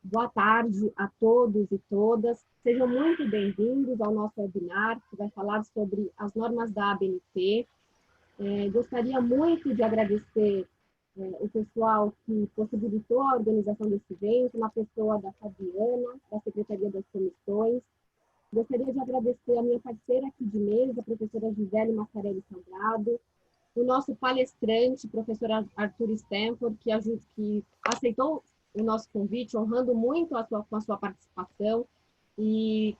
Boa tarde a todos e todas. Sejam muito bem-vindos ao nosso webinar, que vai falar sobre as normas da ABNT. Gostaria muito de agradecer o pessoal que possibilitou a organização desse evento, na pessoa da Fabiana, da Secretaria das Comissões. Gostaria de agradecer a minha parceira aqui de mesa, a professora Gisele Mascarelli Sangrado, o nosso palestrante, professor Arthur Stanford, que aceitou o nosso convite, honrando muito com a sua participação e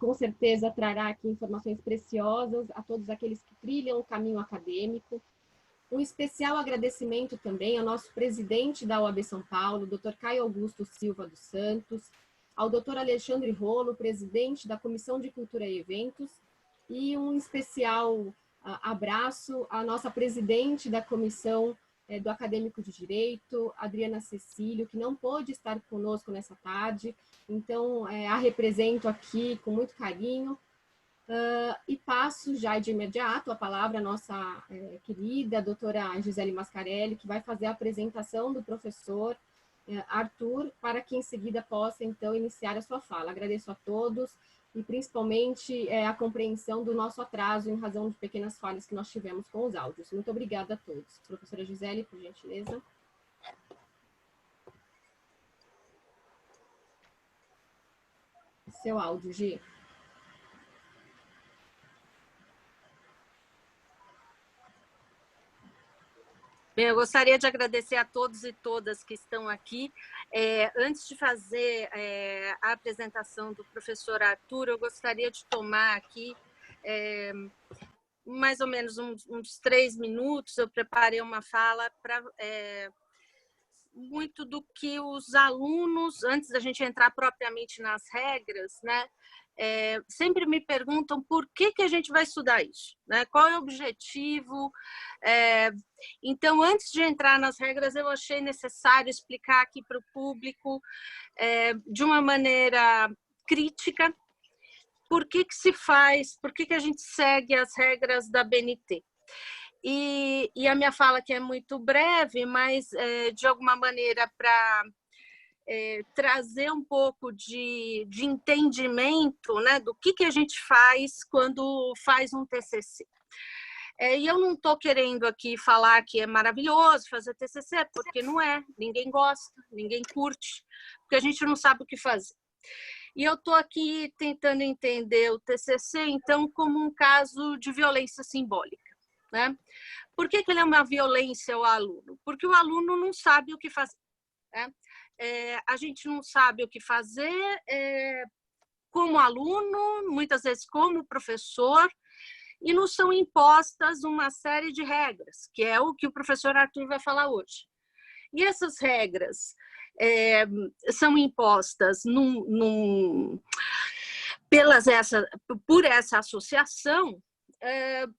com certeza trará aqui informações preciosas a todos aqueles que trilham o caminho acadêmico. Um especial agradecimento também ao nosso presidente da OAB São Paulo, Dr. Caio Augusto Silva dos Santos, ao Dr. Alexandre Rolo, presidente da Comissão de Cultura e Eventos, e um especial abraço à nossa presidente da Comissão do Acadêmico de Direito, Adriana Cecílio, que não pôde estar conosco nessa tarde, então a represento aqui com muito carinho. E passo já de imediato a palavra à nossa querida doutora Gisele Mascarelli, que vai fazer a apresentação do professor Arthur, para que em seguida possa, então, iniciar a sua fala. Agradeço a todos e, principalmente, a compreensão do nosso atraso em razão de pequenas falhas que nós tivemos com os áudios. Muito obrigada a todos. Professora Gisele, por gentileza. Seu áudio, Gi. Bem, eu gostaria de agradecer a todos e todas que estão aqui. Antes de fazer a apresentação do professor Arthur, eu gostaria de tomar aqui mais ou menos uns 3 minutos. Eu preparei uma fala para muito do que os alunos, antes da gente entrar propriamente nas regras, né, sempre me perguntam por que a gente vai estudar isso, né? Qual é o objetivo? Então, antes de entrar nas regras, eu achei necessário explicar aqui para o público, de uma maneira crítica, por que se faz, por que a gente segue as regras da BNT. E a minha fala aqui é muito breve, mas de alguma maneira para trazer um pouco de entendimento, né, do que a gente faz quando faz um TCC. E eu não estou querendo aqui falar que é maravilhoso fazer TCC, porque não é, ninguém gosta, ninguém curte, porque a gente não sabe o que fazer. E eu estou aqui tentando entender o TCC, então, como um caso de violência simbólica, né? Por que ele é uma violência ao aluno? Porque o aluno não sabe o que fazer, né? A gente não sabe o que fazer como aluno, muitas vezes como professor, e nos são impostas uma série de regras, que é o que o professor Arthur vai falar hoje. E essas regras são impostas por essa associação,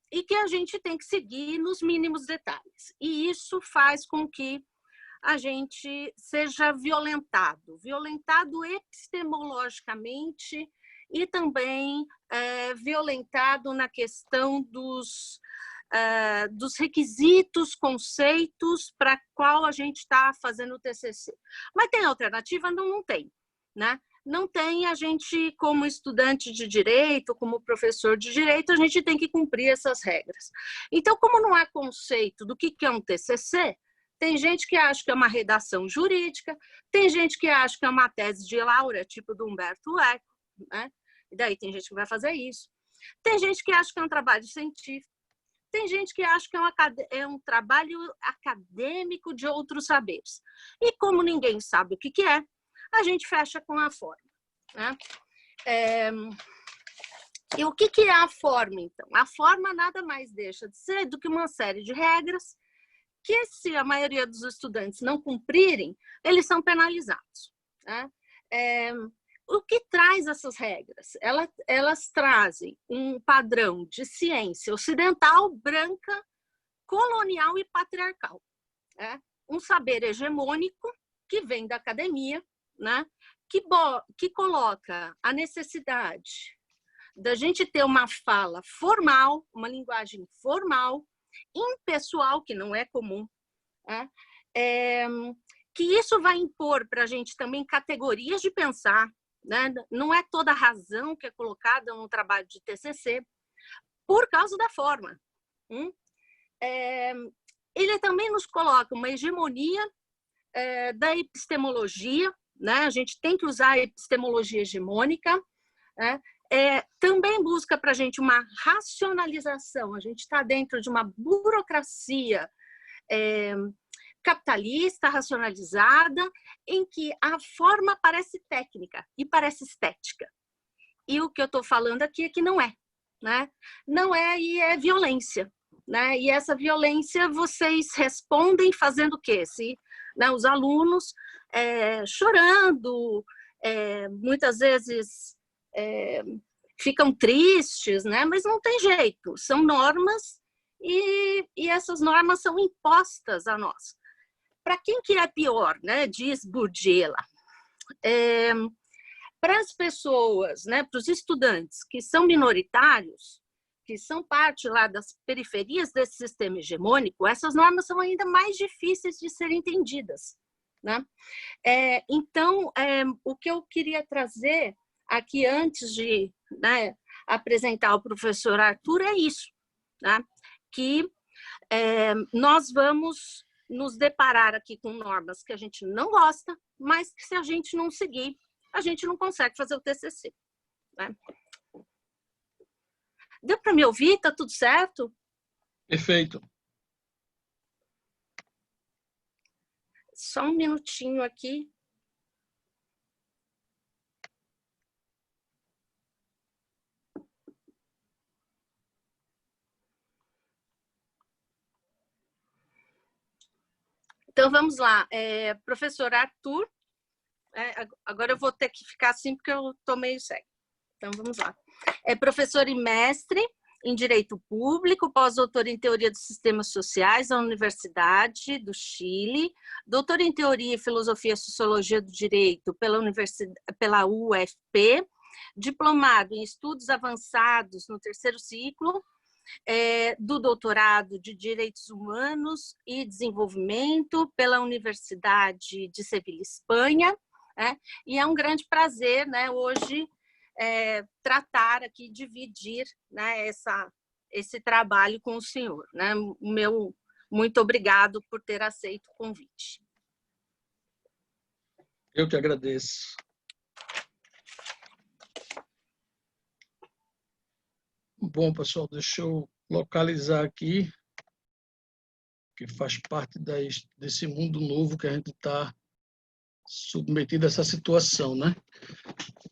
e que a gente tem que seguir nos mínimos detalhes. E isso faz com que a gente seja violentado epistemologicamente e também violentado na questão dos requisitos, conceitos para qual a gente está fazendo o TCC. Mas tem alternativa? Não tem, né? Não tem, a gente, como estudante de direito, como professor de direito, a gente tem que cumprir essas regras. Então, como não há conceito do que é um TCC, tem gente que acha que é uma redação jurídica, tem gente que acha que é uma tese de laurea, tipo do Humberto Eco, né? E daí tem gente que vai fazer isso. Tem gente que acha que é um trabalho científico, tem gente que acha que é um trabalho acadêmico de outros saberes. E como ninguém sabe o que é, a gente fecha com a forma, né? E o que é a forma, então? A forma nada mais deixa de ser do que uma série de regras que, se a maioria dos estudantes não cumprirem, eles são penalizados, né? O que traz essas regras? Elas trazem um padrão de ciência ocidental, branca, colonial e patriarcal, né? Um saber hegemônico que vem da academia, né? Que coloca a necessidade da gente ter uma fala formal, uma linguagem formal, impessoal, que não é comum, né? que isso vai impor para a gente também categorias de pensar, né? Não é toda a razão que é colocada no trabalho de TCC por causa da forma. Ele também nos coloca uma hegemonia da epistemologia, né? A gente tem que usar a epistemologia hegemônica, né? Também busca para a gente uma racionalização. A gente está dentro de uma burocracia capitalista, racionalizada, em que a forma parece técnica e parece estética. E o que eu estou falando aqui é que não é, né? Não é, e é violência, né? E essa violência vocês respondem fazendo o quê? Né, os alunos chorando, muitas vezes ficam tristes, né? Mas não tem jeito, são normas e essas normas são impostas a nós. Para quem que é pior, né? Diz Bourdieu lá. Para as pessoas, né? Para os estudantes que são minoritários, que são parte lá das periferias desse sistema hegemônico, essas normas são ainda mais difíceis de serem entendidas, né? Então, o que eu queria trazer aqui antes de, né, apresentar o professor Arthur é isso, né? Que nós vamos nos deparar aqui com normas que a gente não gosta, mas que se a gente não seguir, a gente não consegue fazer o TCC, né? Deu para me ouvir? Tá tudo certo? Perfeito. Só um minutinho aqui. Então, vamos lá. Professor Arthur, agora eu vou ter que ficar assim porque eu estou meio cego. Então, vamos lá. É professor e mestre em Direito Público, pós-doutor em Teoria dos Sistemas Sociais da Universidade do Chile, doutor em Teoria e Filosofia e Sociologia do Direito pela UFP, diplomado em Estudos Avançados no 3º ciclo, do doutorado de Direitos Humanos e Desenvolvimento pela Universidade de Sevilha, Espanha, e é um grande prazer, né, hoje tratar aqui, dividir, né, esse trabalho com o senhor, né? Muito obrigado por ter aceito o convite. Eu que agradeço. Bom, pessoal, deixa eu localizar aqui, que faz parte desse mundo novo que a gente está submetido a essa situação, né?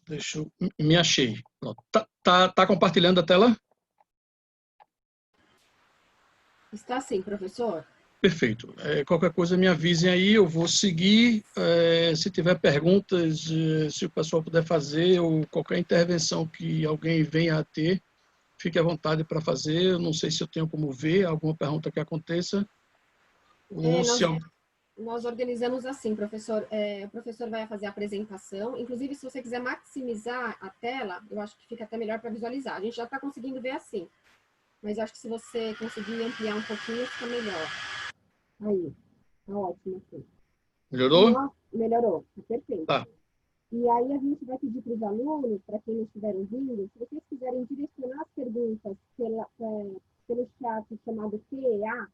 Deixa eu... Me achei. Tá compartilhando a tela? Está sim, professor. Perfeito. Qualquer coisa me avisem aí, eu vou seguir. Se tiver perguntas, se o pessoal puder fazer, ou qualquer intervenção que alguém venha a ter, fique à vontade para fazer. Eu não sei se eu tenho como ver alguma pergunta que aconteça. Nós organizamos assim, professor. O professor vai fazer a apresentação. Inclusive, se você quiser maximizar a tela, eu acho que fica até melhor para visualizar. A gente já está conseguindo ver assim. Mas eu acho que se você conseguir ampliar um pouquinho, fica melhor. Aí, tá ótimo assim. Melhorou? Melhorou, tá perfeito. Tá. E aí a gente vai pedir para os alunos, para quem não estiver ouvindo, se vocês quiserem direcionar as perguntas pelo chat chamado QEA,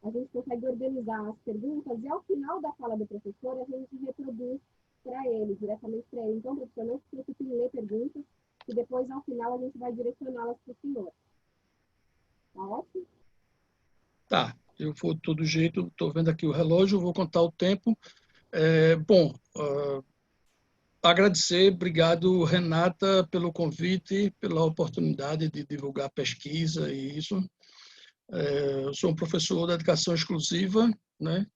a gente consegue organizar as perguntas e ao final da fala do professor a gente reproduz para ele, diretamente para ele. Então, professor, não se preocupe em ler perguntas e depois ao final a gente vai direcioná-las para o senhor. Tá ótimo? Tá, eu vou de todo jeito, estou vendo aqui o relógio, vou contar o tempo. Agradecer, obrigado, Renata, pelo convite, pela oportunidade de divulgar a pesquisa e isso. Eu sou um professor da educação exclusiva, né,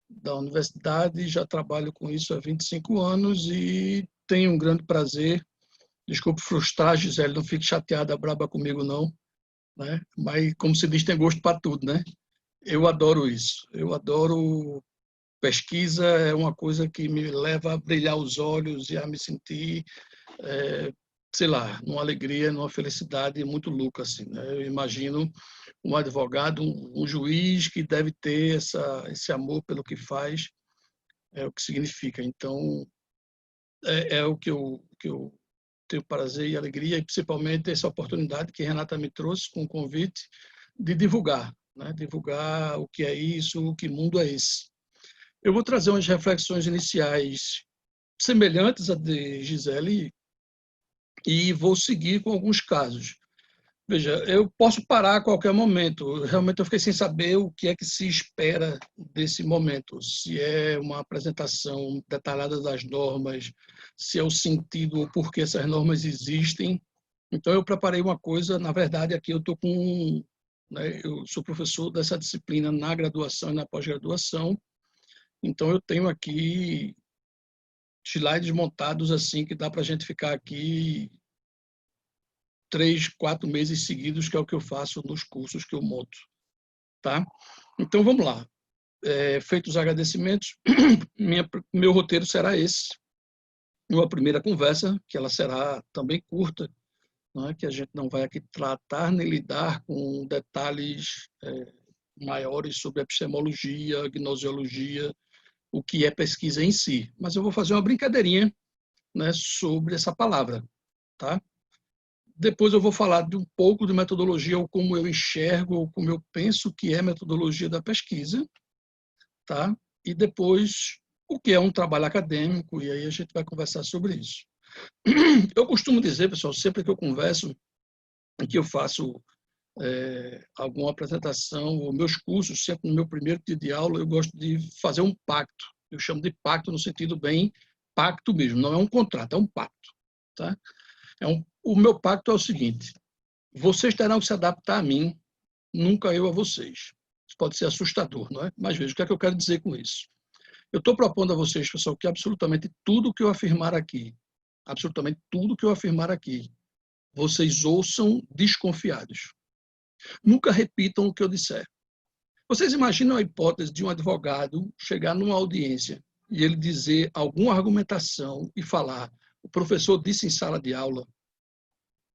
da universidade, já trabalho com isso há 25 anos e tenho um grande prazer. Desculpe frustrar, Gisele, não fique chateada, braba comigo não, né? Mas, como se diz, tem gosto para tudo, né? Eu adoro isso, eu adoro pesquisa, é uma coisa que me leva a brilhar os olhos e a me sentir, sei lá, numa alegria, numa felicidade muito louca, assim, né? Eu imagino um advogado, um juiz que deve ter esse amor pelo que faz, É o que significa. Então, é o que eu tenho prazer e alegria, e principalmente essa oportunidade que Renata me trouxe com o convite de divulgar, né? Divulgar o que é isso, que mundo é esse. Eu vou trazer umas reflexões iniciais semelhantes à de Gisele e vou seguir com alguns casos. Veja, eu posso parar a qualquer momento. Realmente eu fiquei sem saber o que é que se espera desse momento. Se é uma apresentação detalhada das normas, se é o sentido ou por que essas normas existem. Então eu preparei uma coisa, na verdade aqui eu estou com, né, eu sou professor dessa disciplina na graduação e na pós-graduação. Então eu tenho aqui slides montados assim que dá para a gente ficar aqui 3, 4 meses seguidos, que é o que eu faço nos cursos que eu monto, tá? Então, vamos lá. Feitos os agradecimentos, meu roteiro será esse. Uma primeira conversa, que ela será também curta, né? Que a gente não vai aqui tratar nem lidar com detalhes maiores sobre epistemologia, gnoseologia, o que é pesquisa em si. Mas eu vou fazer uma brincadeirinha, né, sobre essa palavra, tá? Depois eu vou falar de um pouco de metodologia, ou como eu enxergo, ou como eu penso que é metodologia da pesquisa, tá? E depois o que é um trabalho acadêmico, e aí a gente vai conversar sobre isso. Eu costumo dizer, pessoal, sempre que eu converso, que eu faço alguma apresentação, ou meus cursos, sempre no meu primeiro dia de aula, eu gosto de fazer um pacto. Eu chamo de pacto no sentido bem pacto mesmo, não é um contrato, é um pacto, tá? O meu pacto é o seguinte: vocês terão que se adaptar a mim, nunca eu a vocês. Isso pode ser assustador, não é? Mas veja, o que é que eu quero dizer com isso? Eu estou propondo a vocês, pessoal, que absolutamente tudo que eu afirmar aqui, absolutamente tudo que eu afirmar aqui, vocês ouçam desconfiados. Nunca repitam o que eu disser. Vocês imaginam a hipótese de um advogado chegar numa audiência e ele dizer alguma argumentação e falar: o professor disse em sala de aula?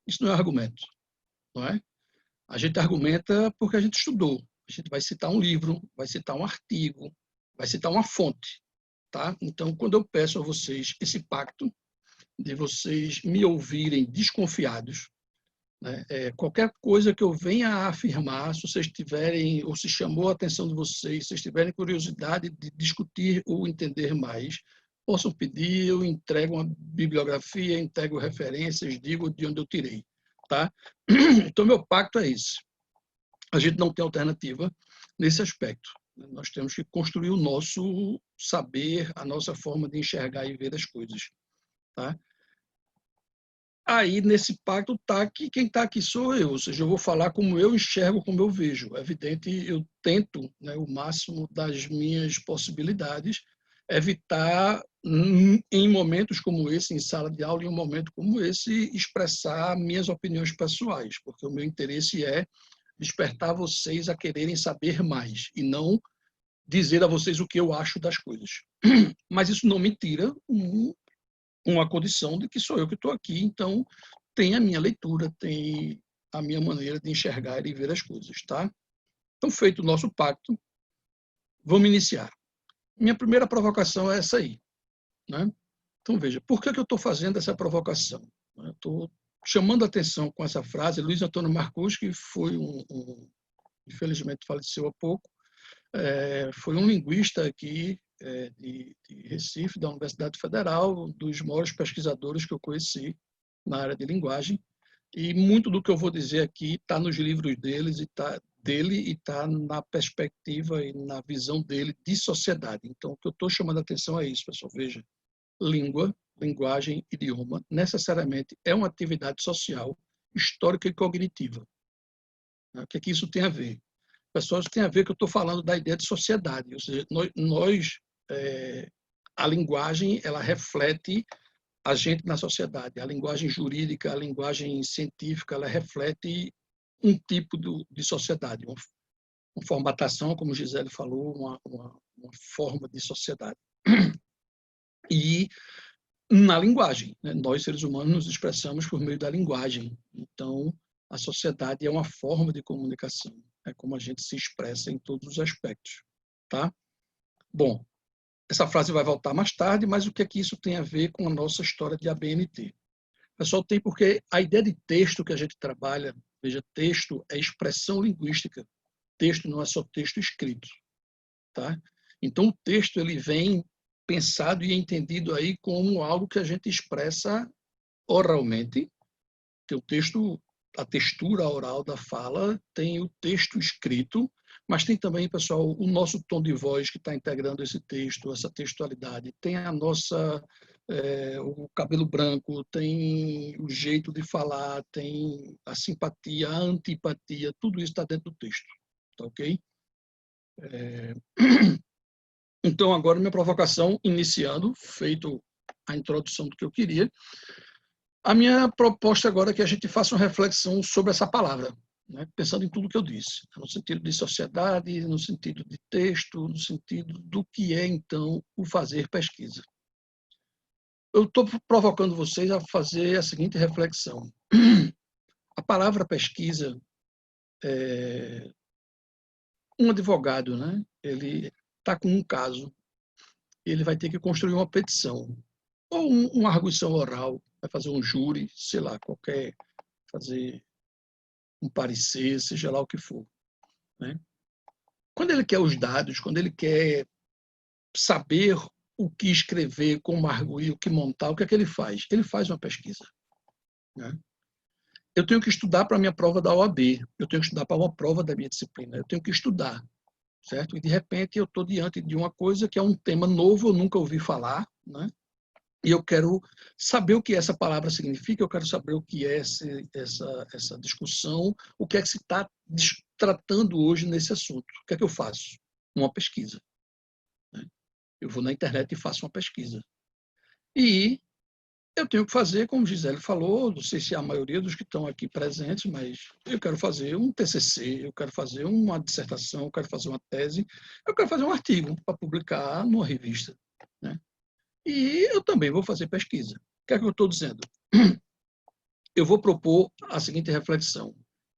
Isso não é argumento, não é? A gente argumenta porque a gente estudou. A gente vai citar um livro, vai citar um artigo, vai citar uma fonte, tá? Então, quando eu peço a vocês esse pacto de vocês me ouvirem desconfiados, né? Qualquer coisa que eu venha a afirmar, se vocês tiverem, ou se chamou a atenção de vocês, se vocês tiverem curiosidade de discutir ou entender mais, possam pedir, eu entrego uma bibliografia, entrego referências, digo de onde eu tirei, tá? Então, meu pacto é esse. A gente não tem alternativa nesse aspecto. Nós temos que construir o nosso saber, a nossa forma de enxergar e ver as coisas, tá? Aí, nesse pacto, está que quem está aqui sou eu, ou seja, eu vou falar como eu enxergo, como eu vejo. É evidente, eu tento, né, o máximo das minhas possibilidades, evitar, em momentos como esse, em sala de aula, em um momento como esse, expressar minhas opiniões pessoais, porque o meu interesse é despertar vocês a quererem saber mais e não dizer a vocês o que eu acho das coisas. Mas isso não me tira uma condição de que sou eu que estou aqui, então tem a minha leitura, tem a minha maneira de enxergar e ver as coisas, tá? Então, feito o nosso pacto, vamos iniciar. Minha primeira provocação é essa aí, né? Então, veja, por que eu estou fazendo essa provocação? Eu estou chamando a atenção com essa frase. Luiz Antônio Marcus, que foi infelizmente faleceu há pouco, foi um linguista aqui de Recife, da Universidade Federal, um dos maiores pesquisadores que eu conheci na área de linguagem, e muito do que eu vou dizer aqui está nos livros dele e está na perspectiva e na visão dele de sociedade. Então, o que eu estou chamando a atenção é isso, pessoal. Veja, língua, linguagem, idioma, necessariamente é uma atividade social, histórica e cognitiva. O que é que isso tem a ver? Pessoal, isso tem a ver que eu estou falando da ideia de sociedade. Ou seja, a linguagem, ela reflete a gente na sociedade. A linguagem jurídica, a linguagem científica, ela reflete um tipo de sociedade, uma formatação, como Gisele falou, uma forma de sociedade. E na linguagem, né? Nós, seres humanos, nos expressamos por meio da linguagem. Então, a sociedade é uma forma de comunicação. É como a gente se expressa em todos os aspectos, tá? Bom, essa frase vai voltar mais tarde, mas o que é que isso tem a ver com a nossa história de ABNT? Pessoal, tem porque a ideia de texto que a gente trabalha, veja, texto é expressão linguística. Texto não é só texto escrito, tá? Então, o texto ele vem pensado e entendido aí como algo que a gente expressa oralmente. Tem o texto, a textura oral da fala, tem o texto escrito, mas tem também, pessoal, o nosso tom de voz que está integrando esse texto, essa textualidade. Tem a nossa, o cabelo branco, tem o jeito de falar, tem a simpatia, a antipatia, tudo isso está dentro do texto, tá ok? Então, agora minha provocação, iniciando, feito a introdução do que eu queria, a minha proposta agora é que a gente faça uma reflexão sobre essa palavra, né? Pensando em tudo que eu disse, no sentido de sociedade, no sentido de texto, no sentido do que é, então, o fazer pesquisa. Eu estou provocando vocês a fazer a seguinte reflexão. A palavra pesquisa, um advogado, né? Ele está com um caso, ele vai ter que construir uma petição, ou uma arguição oral, vai fazer um júri, sei lá, qualquer, fazer um parecer, seja lá o que for, né? Quando ele quer os dados, quando ele quer saber o que escrever, como arguir, o que montar, o que é que ele faz? Ele faz uma pesquisa, né? Eu tenho que estudar para a minha prova da OAB, eu tenho que estudar para uma prova da minha disciplina, eu tenho que estudar, certo? E, de repente, eu estou diante de uma coisa que é um tema novo, eu nunca ouvi falar, né? E eu quero saber o que essa palavra significa, eu quero saber o que é essa discussão, o que é que se está tratando hoje nesse assunto. O que é que eu faço? Uma pesquisa, né? Eu vou na internet e faço uma pesquisa. E eu tenho que fazer, como Gisele falou, não sei se é a maioria dos que estão aqui presentes, mas eu quero fazer um TCC, eu quero fazer uma dissertação, eu quero fazer uma tese, eu quero fazer um artigo para publicar numa revista, né? E eu também vou fazer pesquisa. O que é que eu estou dizendo? Eu vou propor a seguinte reflexão.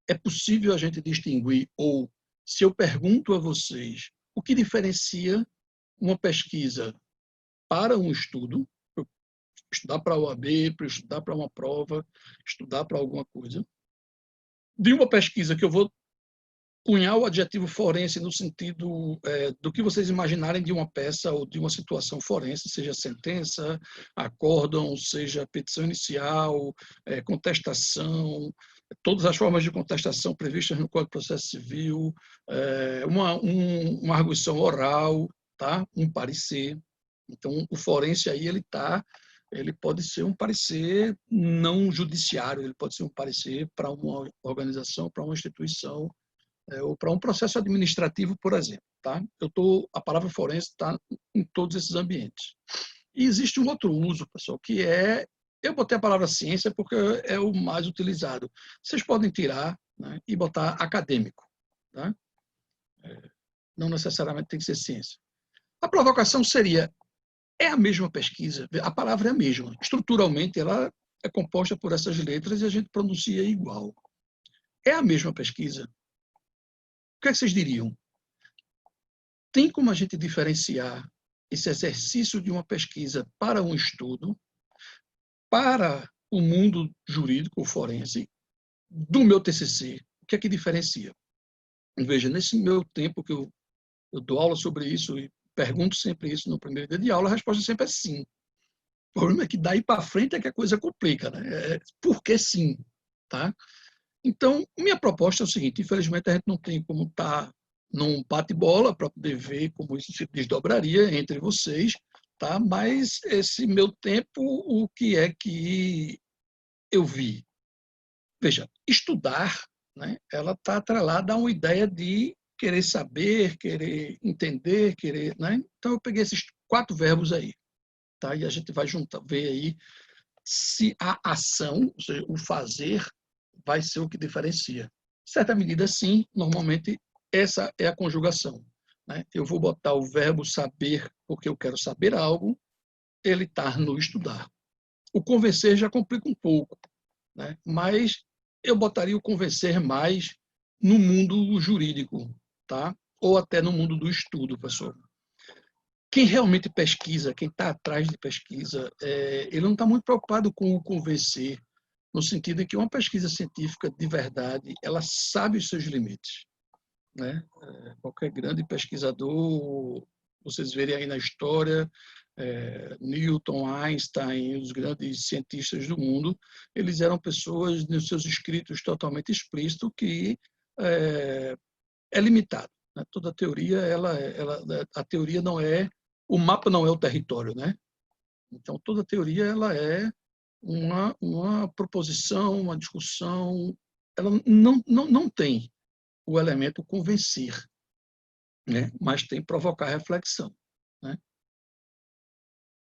É possível a gente distinguir, ou se eu pergunto a vocês o que diferencia uma pesquisa para um estudo, estudar para a OAB, para estudar para uma prova, estudar para alguma coisa, de uma pesquisa que eu vou cunhar o adjetivo forense no sentido do que vocês imaginarem de uma peça ou de uma situação forense, seja sentença, acórdão, seja petição inicial, contestação, todas as formas de contestação previstas no Código de Processo Civil, uma arguição oral, tá? Um parecer. Então, o forense aí ele pode ser um parecer não judiciário, ele pode ser um parecer para uma organização, para uma instituição, ou para um processo administrativo, por exemplo, tá? A palavra forense está em todos esses ambientes. E existe um outro uso, pessoal, que eu botei a palavra ciência porque é o mais utilizado. Vocês podem tirar, né, e botar acadêmico, tá? Não necessariamente tem que ser ciência. A provocação seria, é a mesma pesquisa, a palavra é a mesma. Estruturalmente, ela é composta por essas letras e a gente pronuncia igual. É a mesma pesquisa. O que é que vocês diriam? Tem como a gente diferenciar esse exercício de uma pesquisa para um estudo, para o mundo jurídico ou forense, do meu TCC? O que é que diferencia? Veja, nesse meu tempo que eu dou aula sobre isso e pergunto sempre isso no primeiro dia de aula, a resposta sempre é sim. O problema é que daí para frente é que a coisa complica, né? Por que sim? Tá? Então, minha proposta é o seguinte, infelizmente a gente não tem como estar num bate-bola para poder ver como isso se desdobraria entre vocês, tá? Mas esse meu tempo, o que é que eu vi? Veja, estudar, né? Ela está atrelada a uma ideia de querer saber, querer entender, querer, né? Então eu peguei esses 4 verbos aí, tá? E a gente vai juntar, ver aí se a ação, ou seja, o fazer, vai ser o que diferencia. Em certa medida, sim, normalmente essa é a conjugação, né? Eu vou botar o verbo saber porque eu quero saber algo, ele está no estudar. O convencer já complica um pouco, né? Mas eu botaria o convencer mais no mundo jurídico, tá? Ou até no mundo do estudo, pessoal. quem realmente pesquisa, quem está atrás de pesquisa, ele não está muito preocupado com o convencer, no sentido em que uma pesquisa científica de verdade, ela sabe os seus limites, né? Qualquer grande pesquisador, vocês verem aí na história, Newton, Einstein, os grandes cientistas do mundo, eles eram pessoas, nos seus escritos totalmente explícitos, que é limitado, né? Toda teoria, a teoria não é, o mapa não é o território, né? Então, toda teoria ela é uma proposição, uma discussão, ela não tem o elemento convencer, né? Mas tem provocar reflexão, né?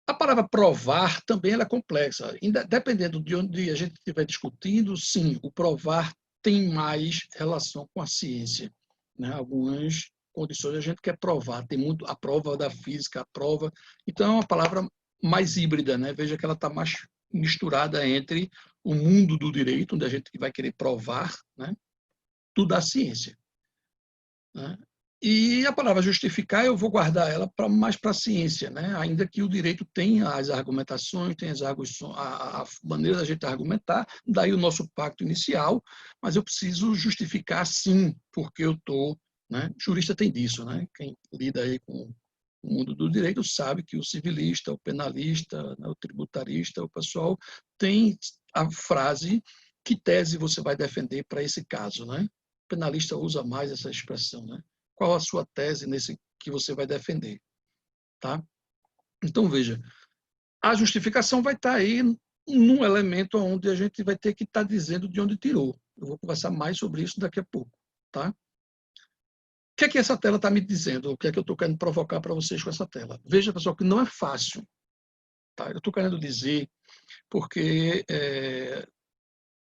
A palavra provar também ela é complexa. Dependendo de onde a gente estiver discutindo, sim, o provar tem mais relação com a ciência, né? Algumas condições a gente quer provar, tem muito a prova da física, a prova. Então, é uma palavra mais híbrida, né? Veja que ela está mais misturada entre o mundo do direito, onde a gente vai querer provar, né? Tudo da ciência, né? E a palavra justificar, eu vou guardar ela mais para a ciência, né? Ainda que o direito tenha as argumentações, tenha a maneira da gente argumentar, daí o nosso pacto inicial, mas eu preciso justificar sim, porque eu estou, né? Jurista tem disso, né? Quem lida aí com o mundo do direito sabe que o civilista, o penalista, né? O tributarista, o pessoal tem a frase: que tese você vai defender para esse caso, né? O penalista usa mais essa expressão, né? Qual a sua tese nesse que você vai defender, tá? Então, veja, a justificação vai estar aí num elemento onde a gente vai ter que estar dizendo de onde tirou. Eu vou conversar mais sobre isso daqui a pouco, tá? O que é que essa tela está me dizendo? O que é que eu estou querendo provocar para vocês com essa tela? Veja, pessoal, que não é fácil, tá? Eu estou querendo dizer porque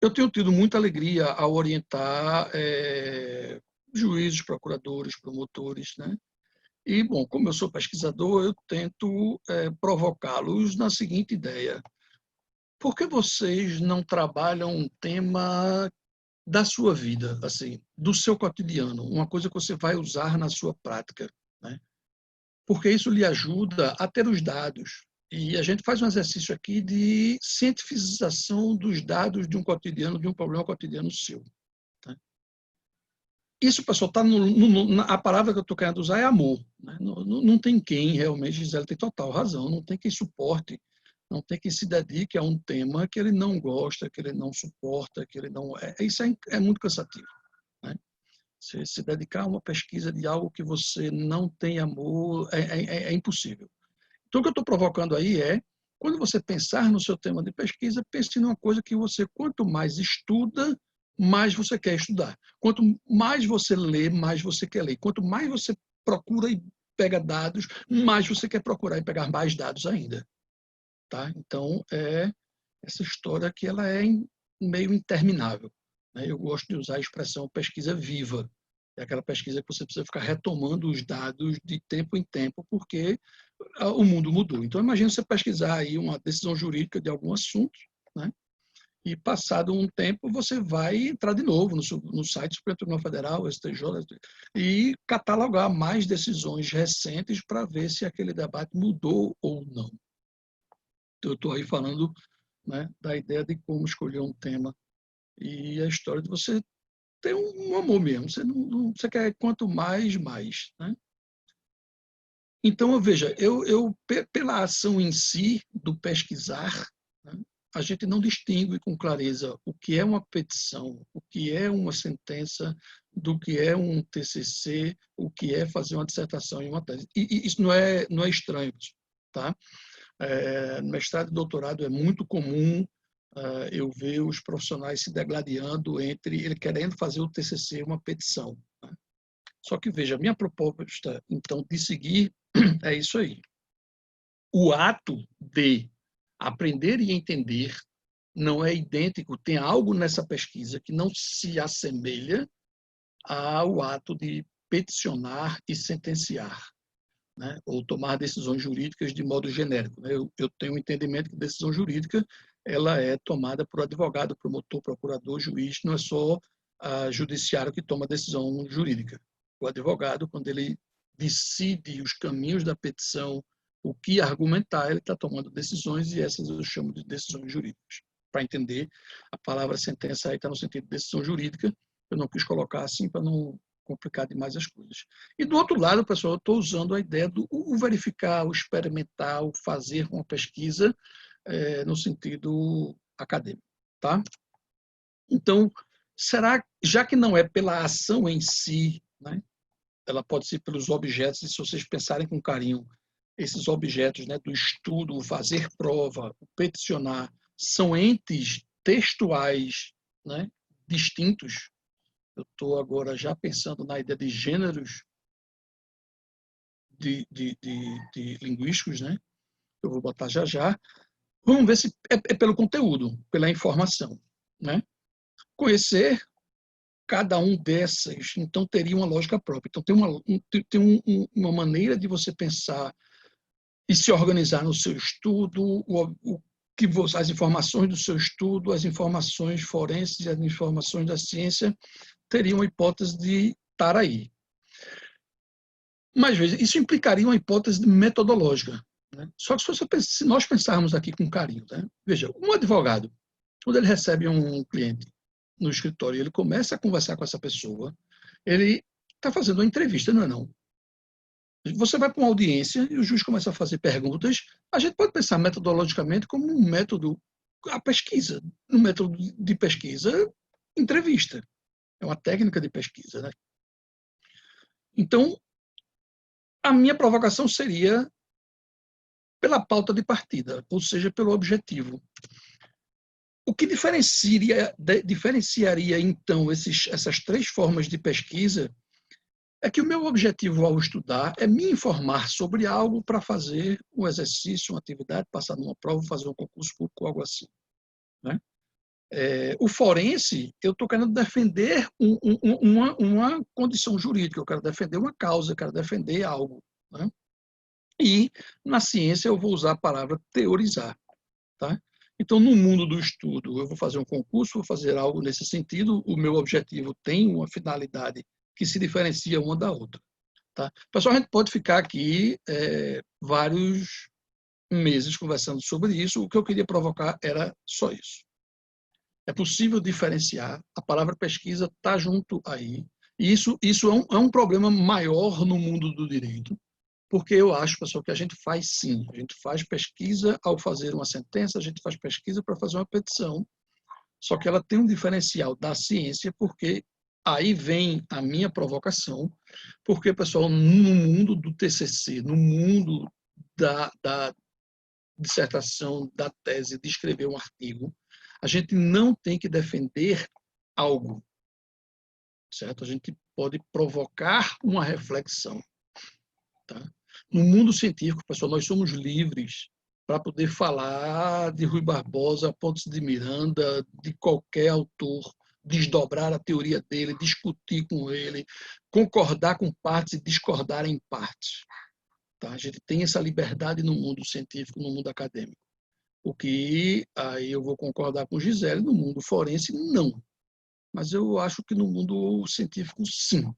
eu tenho tido muita alegria ao orientar juízes, procuradores, promotores, né? E, bom, como eu sou pesquisador, eu tento provocá-los na seguinte ideia: por que vocês não trabalham um tema da sua vida, assim, do seu cotidiano, uma coisa que você vai usar na sua prática, né? Porque isso lhe ajuda a ter os dados. E a gente faz um exercício aqui de cientificação dos dados de um cotidiano, de um problema cotidiano seu. Isso, pessoal, está a palavra que eu estou querendo usar é amor, né? Não tem quem realmente, Gisele tem total razão, não tem quem suporte, não tem quem se dedique a um tema que ele não gosta, que ele não suporta, que ele não... Isso é muito cansativo, né? Se dedicar a uma pesquisa de algo que você não tem amor é impossível. Então, o que eu estou provocando aí quando você pensar no seu tema de pesquisa, pense numa coisa que você, quanto mais estuda, mais você quer estudar. Quanto mais você lê, mais você quer ler. Quanto mais você procura e pega dados, mais você quer procurar e pegar mais dados ainda, tá? Então, essa história que ela é meio interminável, né? Eu gosto de usar a expressão pesquisa viva. É aquela pesquisa que você precisa ficar retomando os dados de tempo em tempo, porque o mundo mudou. Então, imagine você pesquisar aí uma decisão jurídica de algum assunto, né? E passado um tempo você vai entrar de novo no site do Supremo Tribunal Federal, STJ, e catalogar mais decisões recentes para ver se aquele debate mudou ou não. Eu estou aí falando, né, da ideia de como escolher um tema e a história de você ter um amor mesmo. Você quer quanto mais, né? Então, veja, pela ação em si do pesquisar, né, a gente não distingue com clareza o que é uma petição, o que é uma sentença, do que é um TCC, o que é fazer uma dissertação e uma tese. E isso não é estranho, tá? No mestrado e doutorado é muito comum eu ver os profissionais se degladiando entre ele querendo fazer o TCC uma petição, né? Só que, veja, a minha proposta, então, de seguir é isso aí. O ato de aprender e entender não é idêntico, tem algo nessa pesquisa que não se assemelha ao ato de peticionar e sentenciar, né? Ou tomar decisões jurídicas de modo genérico, né? Eu tenho um entendimento que decisão jurídica ela é tomada por advogado, promotor, procurador, juiz, não é só judiciário que toma decisão jurídica. O advogado, quando ele decide os caminhos da petição, o que argumentar, ele está tomando decisões, e essas eu chamo de decisões jurídicas. Para entender, a palavra sentença aí está no sentido de decisão jurídica, eu não quis colocar assim para não complicar demais as coisas. E do outro lado, pessoal, eu estou usando a ideia do verificar, o experimentar, o fazer uma pesquisa no sentido acadêmico. Tá? Então, será, já que não é pela ação em si, né, ela pode ser pelos objetos, e se vocês pensarem com carinho, esses objetos, né, do estudo, o fazer prova, o peticionar, são entes textuais, né, distintos. Eu estou agora já pensando na ideia de gêneros de linguísticos, né? Eu vou botar já já. Vamos ver se é pelo conteúdo, pela informação, né? Conhecer cada um dessas, então teria uma lógica própria. Então tem uma maneira de você pensar e se organizar no seu estudo, as informações do seu estudo, as informações forenses, as informações da ciência teriam a hipótese de estar aí. Mas veja, isso implicaria uma hipótese metodológica, né? Só que se nós pensarmos aqui com carinho, né? Veja, um advogado, quando ele recebe um cliente no escritório, ele começa a conversar com essa pessoa, ele está fazendo uma entrevista, não é não? Você vai para uma audiência e o juiz começa a fazer perguntas, a gente pode pensar metodologicamente como um método, a pesquisa, um método de pesquisa, entrevista. É uma técnica de pesquisa, né? Então, a minha provocação seria pela pauta de partida, ou seja, pelo objetivo. O que diferenciaria então, essas três formas de pesquisa é que o meu objetivo ao estudar é me informar sobre algo para fazer um exercício, uma atividade, passar numa prova, fazer um concurso público, algo assim, né? O forense, eu estou querendo defender uma condição jurídica, eu quero defender uma causa, eu quero defender algo, né? E na ciência eu vou usar a palavra teorizar. Tá? Então, no mundo do estudo, eu vou fazer um concurso, vou fazer algo nesse sentido, o meu objetivo tem uma finalidade que se diferencia uma da outra. Tá? Pessoal, a gente pode ficar aqui vários meses conversando sobre isso, o que eu queria provocar era só isso. É possível diferenciar, a palavra pesquisa está junto aí, e isso é um problema maior no mundo do direito, porque eu acho, pessoal, que a gente faz sim, a gente faz pesquisa ao fazer uma sentença, a gente faz pesquisa para fazer uma petição, só que ela tem um diferencial da ciência, porque aí vem a minha provocação, porque, pessoal, no mundo do TCC, no mundo da dissertação, da tese, de escrever um artigo, a gente não tem que defender algo, certo? A gente pode provocar uma reflexão, tá? No mundo científico, pessoal, nós somos livres para poder falar de Rui Barbosa, Pontes de Miranda, de qualquer autor, desdobrar a teoria dele, discutir com ele, concordar com partes e discordar em partes. Tá? A gente tem essa liberdade no mundo científico, no mundo acadêmico. O que, aí eu vou concordar com Gisele, no mundo forense, não. Mas eu acho que no mundo científico, sim.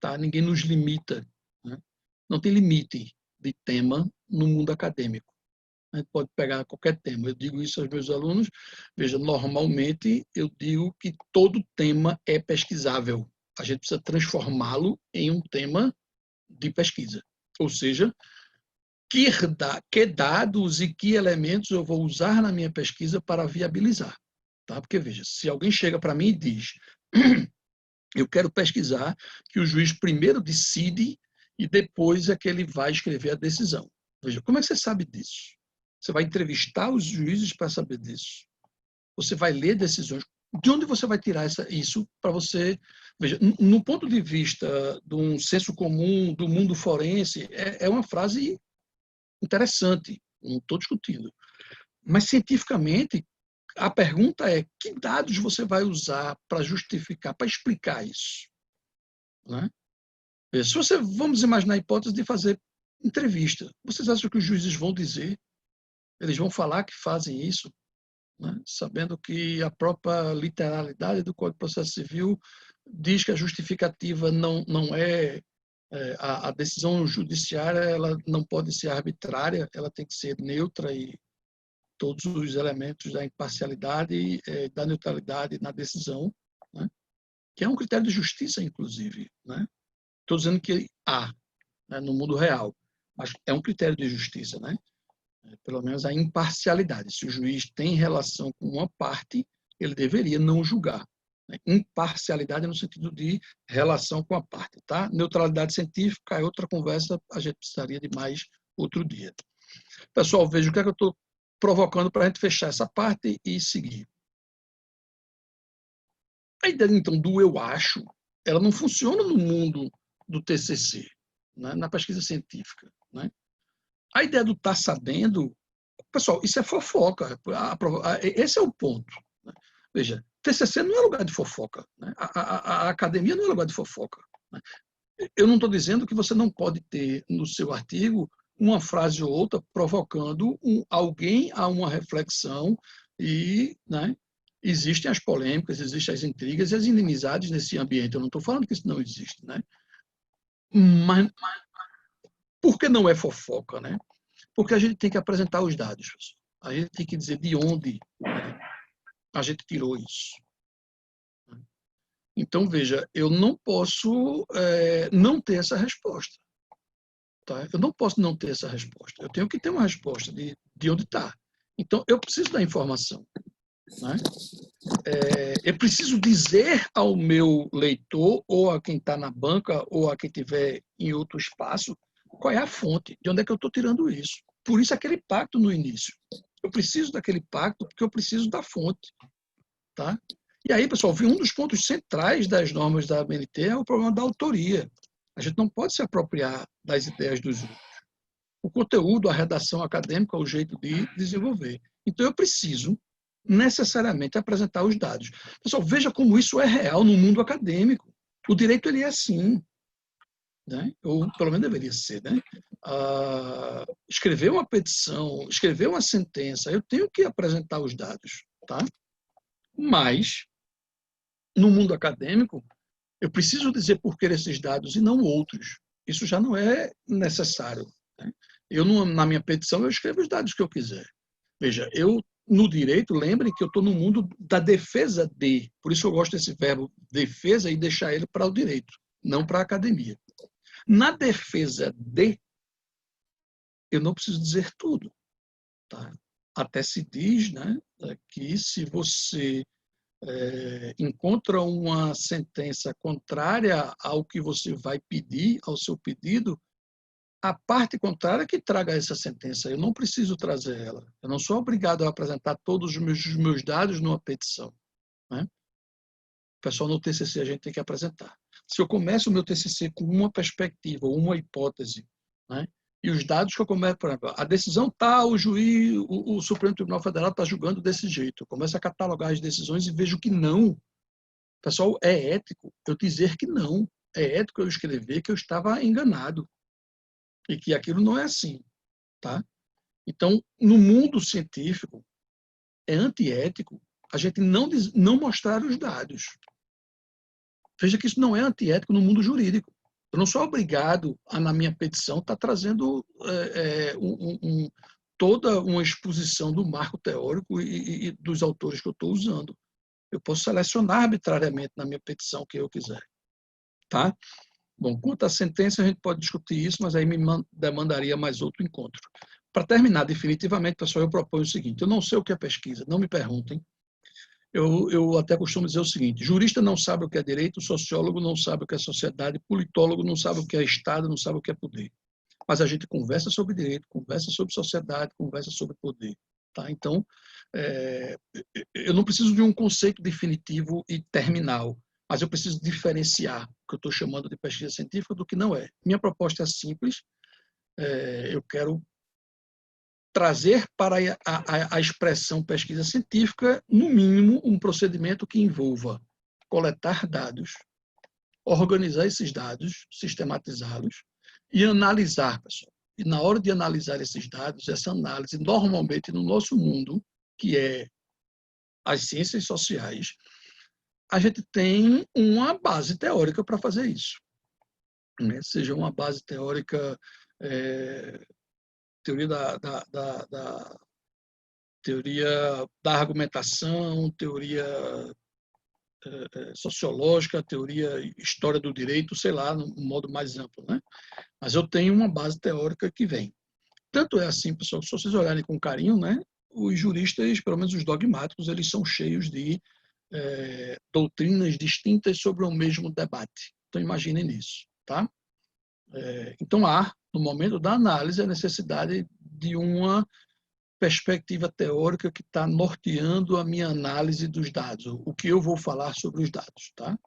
Tá? Ninguém nos limita, né? Não tem limite de tema no mundo acadêmico. A gente pode pegar qualquer tema. Eu digo isso aos meus alunos. Veja, normalmente eu digo que todo tema é pesquisável. A gente precisa transformá-lo em um tema de pesquisa. Ou seja, que dados e que elementos eu vou usar na minha pesquisa para viabilizar. Tá? Porque, veja, se alguém chega para mim e diz eu quero pesquisar que o juiz primeiro decide e depois é que ele vai escrever a decisão. Veja, como é que você sabe disso? Você vai entrevistar os juízes para saber disso. Você vai ler decisões. De onde você vai tirar isso para você... Veja, no ponto de vista de um senso comum, do mundo forense, é uma frase interessante, não estou discutindo. Mas, cientificamente, a pergunta é que dados você vai usar para justificar, para explicar isso? Né? Se você, vamos imaginar a hipótese de fazer entrevista, vocês acham que os juízes vão dizer? Eles vão falar que fazem isso, né? Sabendo que a própria literalidade do Código de Processo Civil diz que a justificativa não é A decisão judiciária ela não pode ser arbitrária, ela tem que ser neutra e todos os elementos da imparcialidade, da neutralidade na decisão, né? Que é um critério de justiça, inclusive. Né? Estou dizendo que há, né, no mundo real, mas é um critério de justiça, né? Pelo menos a imparcialidade. Se o juiz tem relação com uma parte, ele deveria não julgar. Né? Imparcialidade no sentido de relação com a parte. Tá? Neutralidade científica é outra conversa, a gente precisaria de mais outro dia. Pessoal, veja o que é que eu estou provocando para a gente fechar essa parte e seguir. A ideia, então, do eu acho, ela não funciona no mundo do TCC, né? Na pesquisa científica. Né? A ideia do estar sabendo, pessoal, isso é fofoca. Esse é o ponto. Né? Veja, TCC não é lugar de fofoca. Né? A academia não é lugar de fofoca. Né? Eu não estou dizendo que você não pode ter no seu artigo uma frase ou outra provocando alguém a uma reflexão e, né, existem as polêmicas, existem as intrigas e as inimizades nesse ambiente. Eu não estou falando que isso não existe. Né? Mas por que não é fofoca? Né? Porque a gente tem que apresentar os dados. A gente tem que dizer de onde, né, a gente tirou isso. Então, veja, eu não posso não ter essa resposta. Tá? Eu não posso não ter essa resposta. Eu tenho que ter uma resposta de onde está. Então, eu preciso da informação. Né? Eu preciso dizer ao meu leitor, ou a quem está na banca, ou a quem estiver em outro espaço, qual é a fonte, de onde é que eu estou tirando isso. Por isso, aquele pacto no início. Eu preciso daquele pacto porque eu preciso da fonte. Tá? E aí, pessoal, um dos pontos centrais das normas da ABNT é o problema da autoria. A gente não pode se apropriar das ideias dos outros. O conteúdo, a redação acadêmica, o jeito de desenvolver. Então, eu preciso necessariamente apresentar os dados. Pessoal, veja como isso é real no mundo acadêmico. O direito ele é assim. Né? Ou pelo menos deveria ser. Né? Escrever uma petição, escrever uma sentença, eu tenho que apresentar os dados. Tá? Mas, no mundo acadêmico, eu preciso dizer por que esses dados e não outros. Isso já não é necessário. Né? Na minha petição, eu escrevo os dados que eu quiser. Veja, no direito, lembrem que eu estou no mundo da defesa de. Por isso eu gosto desse verbo defesa e deixar ele para o direito, não para a academia. Na defesa de, eu não preciso dizer tudo. Tá? Até se diz, né, que se você encontra uma sentença contrária ao que você vai pedir, ao seu pedido, a parte contrária que traga essa sentença. Eu não preciso trazer ela. Eu não sou obrigado a apresentar todos os meus dados numa petição. Né? O pessoal no TCC a gente tem que apresentar. Se eu começo o meu TCC com uma perspectiva, uma hipótese, né? E os dados que eu começo, por exemplo, a decisão tal, o juiz, o Supremo Tribunal Federal está julgando desse jeito. Eu começo a catalogar as decisões e vejo que não. Pessoal, é ético eu dizer que não. É ético eu escrever que eu estava enganado e que aquilo não é assim. Tá? Então, no mundo científico, é antiético a gente não mostrar os dados. Veja que isso não é antiético no mundo jurídico. Eu não sou obrigado a, na minha petição, estar trazendo toda uma exposição do marco teórico e dos autores que eu estou usando. Eu posso selecionar arbitrariamente na minha petição o que eu quiser. Tá? Bom, quanto à sentença, a gente pode discutir isso, mas aí me demandaria mais outro encontro. Para terminar definitivamente, pessoal, eu proponho o seguinte: eu não sei o que é pesquisa, não me perguntem. Eu até costumo dizer o seguinte: jurista não sabe o que é direito, sociólogo não sabe o que é sociedade, politólogo não sabe o que é Estado, não sabe o que é poder. Mas a gente conversa sobre direito, conversa sobre sociedade, conversa sobre poder. Tá? Então, eu não preciso de um conceito definitivo e terminal, mas eu preciso diferenciar o que eu estou chamando de pesquisa científica do que não é. Minha proposta é simples, eu quero trazer para a expressão pesquisa científica, no mínimo, um procedimento que envolva coletar dados, organizar esses dados, sistematizá-los e analisar, pessoal. E na hora de analisar esses dados, essa análise, normalmente no nosso mundo, que é as ciências sociais, a gente tem uma base teórica para fazer isso. né, seja uma base teórica, teoria teoria da argumentação, teoria sociológica, teoria história do direito, sei lá, no modo mais amplo, né? Mas eu tenho uma base teórica que vem. Tanto é assim, pessoal, se vocês olharem com carinho, né, os juristas, pelo menos os dogmáticos, eles são cheios de doutrinas distintas sobre o mesmo debate. Então, imaginem nisso, tá? Então, há, no momento da análise, a necessidade de uma perspectiva teórica que está norteando a minha análise dos dados, o que eu vou falar sobre os dados, tá?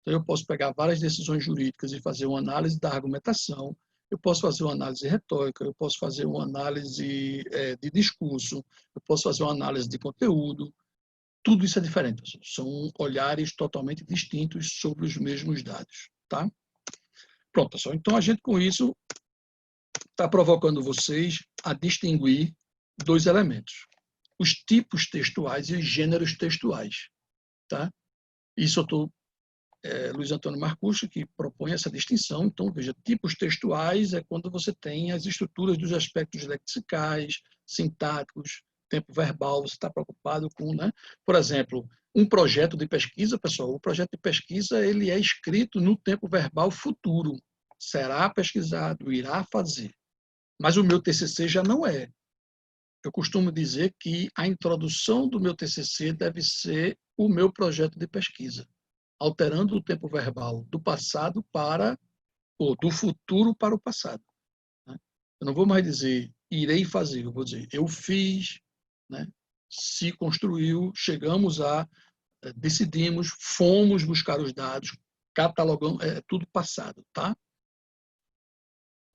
Então, eu posso pegar várias decisões jurídicas e fazer uma análise da argumentação, eu posso fazer uma análise retórica, eu posso fazer uma análise de discurso, eu posso fazer uma análise de conteúdo. Tudo isso é diferente, pessoal. São olhares totalmente distintos sobre os mesmos dados, tá? Pronto, pessoal. Então, a gente, com isso, está provocando vocês a distinguir dois elementos: os tipos textuais e os gêneros textuais, tá? Isso eu estou Luiz Antônio Marcucci, que propõe essa distinção. Então, veja, tipos textuais é quando você tem as estruturas dos aspectos lexicais, sintáticos, tempo verbal, você está preocupado com, né? Por exemplo, um projeto de pesquisa, pessoal, o projeto de pesquisa ele é escrito no tempo verbal futuro. Será pesquisado, irá fazer. Mas o meu TCC já não é. Eu costumo dizer que a introdução do meu TCC deve ser o meu projeto de pesquisa, alterando o tempo verbal do passado para, ou do futuro para o passado, né? Eu não vou mais dizer irei fazer, eu vou dizer eu fiz, né? Se construiu, chegamos a, decidimos, fomos buscar os dados, catalogamos, é tudo passado, tá?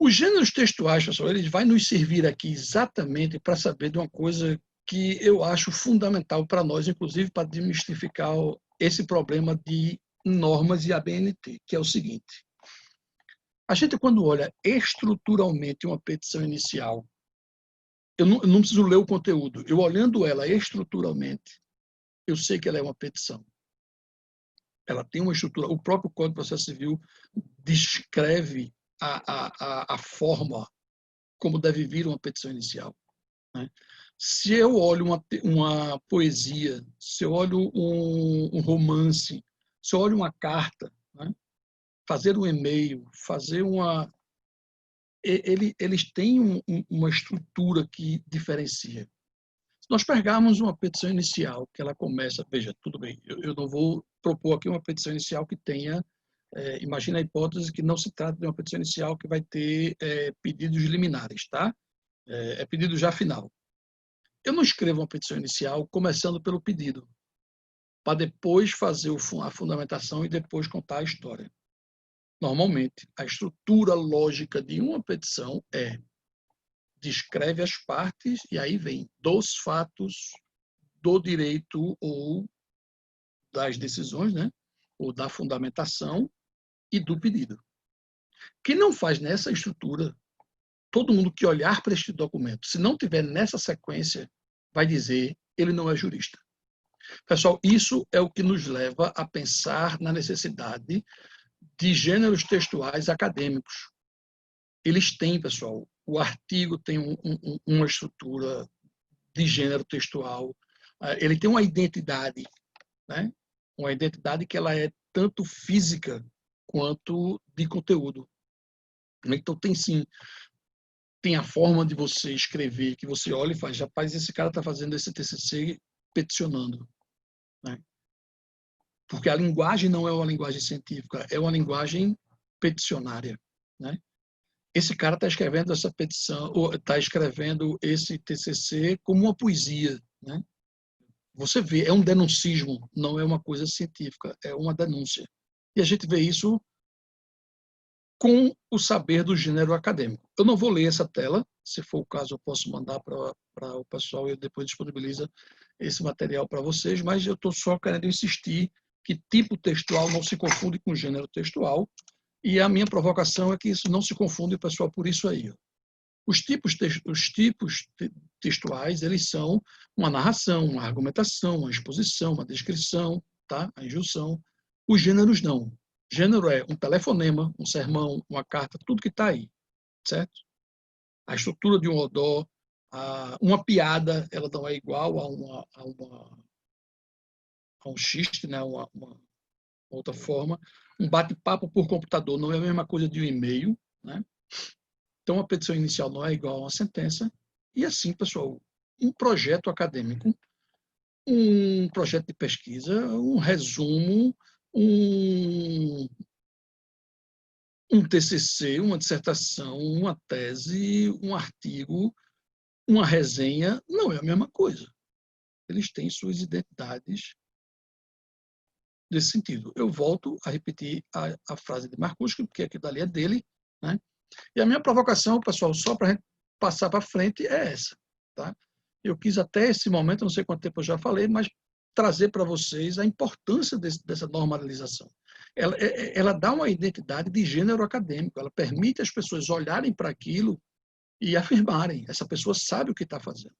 Os gêneros textuais, pessoal, eles vão nos servir aqui exatamente para saber de uma coisa que eu acho fundamental para nós, inclusive para desmistificar esse problema de normas e ABNT, que é o seguinte: a gente, quando olha estruturalmente uma petição inicial, eu não preciso ler o conteúdo, eu olhando ela estruturalmente, eu sei que ela é uma petição. Ela tem uma estrutura, o próprio Código de Processo Civil descreve a forma como deve vir uma petição inicial, né? Se eu olho uma poesia, se eu olho um romance, se eu olho uma carta, né? Fazer um e-mail, fazer uma... Eles têm uma estrutura que diferencia. Se nós pegarmos uma petição inicial, que ela começa... Veja, tudo bem, eu não vou propor aqui uma petição inicial que tenha... imagina a hipótese que não se trata de uma petição inicial que vai ter pedidos liminares, tá? É pedido já final. Eu não escrevo uma petição inicial começando pelo pedido, para depois fazer a fundamentação e depois contar a história. Normalmente, a estrutura lógica de uma petição descreve as partes e aí vem dos fatos, do direito ou das decisões, né? Ou da fundamentação e do pedido. Quem não faz nessa estrutura, todo mundo que olhar para este documento, se não tiver nessa sequência, vai dizer ele não é jurista. Pessoal, isso é o que nos leva a pensar na necessidade de gêneros textuais acadêmicos. Eles têm, pessoal, o artigo tem uma estrutura de gênero textual, ele tem uma identidade, né? Uma identidade que ela é tanto física quanto de conteúdo. Então, tem sim, tem a forma de você escrever, que você olha e faz, rapaz, esse cara está fazendo esse TCC peticionando, né? Porque a linguagem não é uma linguagem científica, é uma linguagem peticionária, né? Esse cara está escrevendo essa petição, ou está escrevendo esse TCC como uma poesia, né? Você vê, é um denuncismo, não é uma coisa científica, é uma denúncia. E a gente vê isso com o saber do gênero acadêmico. Eu não vou ler essa tela, se for o caso eu posso mandar para o pessoal e depois disponibiliza esse material para vocês, mas eu estou só querendo insistir que tipo textual não se confunde com gênero textual, e a minha provocação é que isso não se confunde, pessoal, por isso aí. Os tipos textuais, eles são uma narração, uma argumentação, uma exposição, uma descrição, tá? A injunção. Os gêneros não. Gênero é um telefonema, um sermão, uma carta, tudo que está aí, certo? A estrutura de um odó, uma piada, ela não é igual a um xiste, né? Uma outra forma. Um bate-papo por computador não é a mesma coisa de um e-mail, né? Então, a petição inicial não é igual a uma sentença. E assim, pessoal, um projeto acadêmico, um projeto de pesquisa, um resumo, um TCC, uma dissertação, uma tese, um artigo, uma resenha, não é a mesma coisa. Eles têm suas identidades nesse sentido. Eu volto a repetir a frase de Marcuse, porque aquilo dali é dele, né? E a minha provocação, pessoal, só para a gente passar para frente, é essa. Tá? Eu quis até esse momento, não sei quanto tempo eu já falei, mas trazer para vocês a importância dessa normalização. Ela dá uma identidade de gênero acadêmico, ela permite as pessoas olharem para aquilo e afirmarem, essa pessoa sabe o que está fazendo.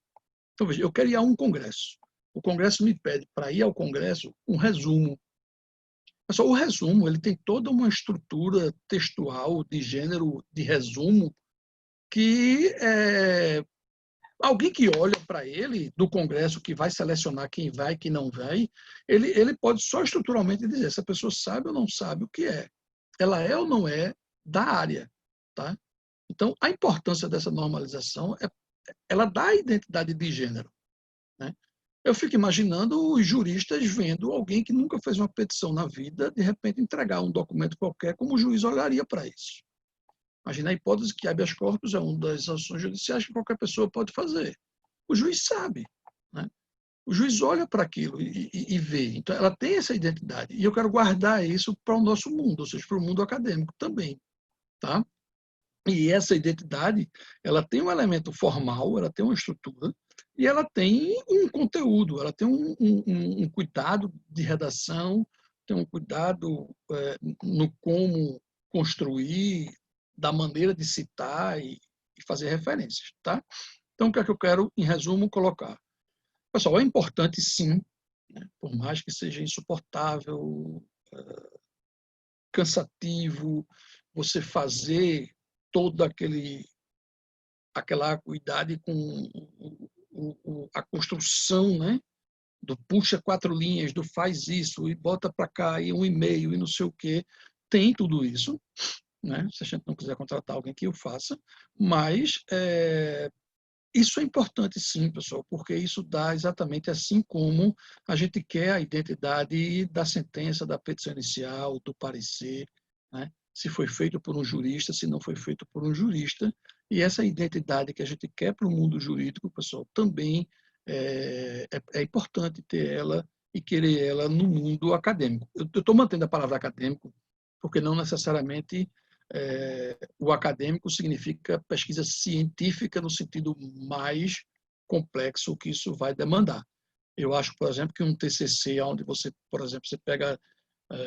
Então, veja, eu quero ir a um congresso. O congresso me pede, para ir ao congresso, um resumo. Pessoal, o resumo ele tem toda uma estrutura textual de gênero de resumo que alguém que olha para ele, do congresso, que vai selecionar quem vai e quem não vai, ele pode só estruturalmente dizer se a pessoa sabe ou não sabe o que é. Ela é ou não é da área. Tá? Então, a importância dessa normalização ela dá a identidade de gênero. Né? Eu fico imaginando os juristas vendo alguém que nunca fez uma petição na vida, de repente entregar um documento qualquer, como o juiz olharia para isso. Imagina a hipótese que habeas corpus é uma das ações judiciais que qualquer pessoa pode fazer. O juiz sabe. Né? O juiz olha para aquilo e vê. Então, ela tem essa identidade. E eu quero guardar isso para o nosso mundo, ou seja, para o mundo acadêmico também. Tá? E essa identidade, ela tem um elemento formal, ela tem uma estrutura, e ela tem um conteúdo, ela tem um cuidado de redação, tem um cuidado no como construir, da maneira de citar e fazer referências. Tá? Então, o que é que eu quero, em resumo, colocar? Pessoal, é importante sim, né, por mais que seja insuportável, cansativo, você fazer toda aquela acuidade com a construção, né? Do puxa 4 linhas, do faz isso, e bota para cá, e um e-mail, e não sei o quê. Tem tudo isso, né? Se a gente não quiser contratar alguém que o faça, mas isso é importante sim, pessoal, porque isso dá exatamente assim como a gente quer a identidade da sentença, da petição inicial, do parecer, né? Se foi feito por um jurista, se não foi feito por um jurista. E essa identidade que a gente quer para o mundo jurídico, pessoal, também é importante ter ela e querer ela no mundo acadêmico. Eu estou mantendo a palavra acadêmico, porque não necessariamente o acadêmico significa pesquisa científica no sentido mais complexo que isso vai demandar. Eu acho, por exemplo, que um TCC, onde você, por exemplo, você pega,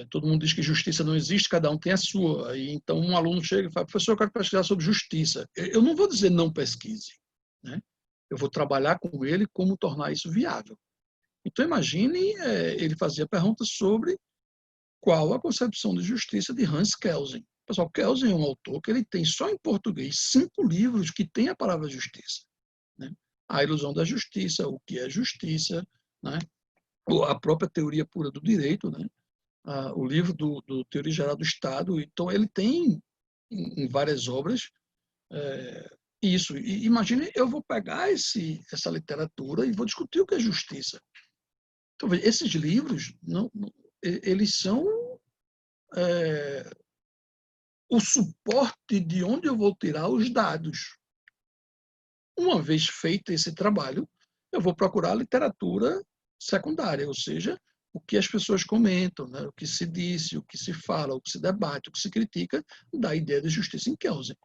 todo mundo diz que justiça não existe, cada um tem a sua. E então um aluno chega e fala, professor, eu quero pesquisar sobre justiça. Eu não vou dizer não pesquise, né? Eu vou trabalhar com ele como tornar isso viável. Então imagine, ele fazia perguntas sobre qual a concepção de justiça de Hans Kelsen. Pessoal, Kelsen é um autor que ele tem só em português 5 livros que tem a palavra justiça. Né? A ilusão da justiça, o que é justiça, né? A própria teoria pura do direito, né? O livro do Teoria Geral do Estado. Então, ele tem em várias obras isso. E imagine, eu vou pegar essa literatura e vou discutir o que é justiça. Então, esses livros, eles são o suporte de onde eu vou tirar os dados. Uma vez feito esse trabalho, eu vou procurar literatura secundária, ou seja, o que as pessoas comentam, né? O que se disse, o que se fala, o que se debate, o que se critica, da ideia de justiça em Kelsen.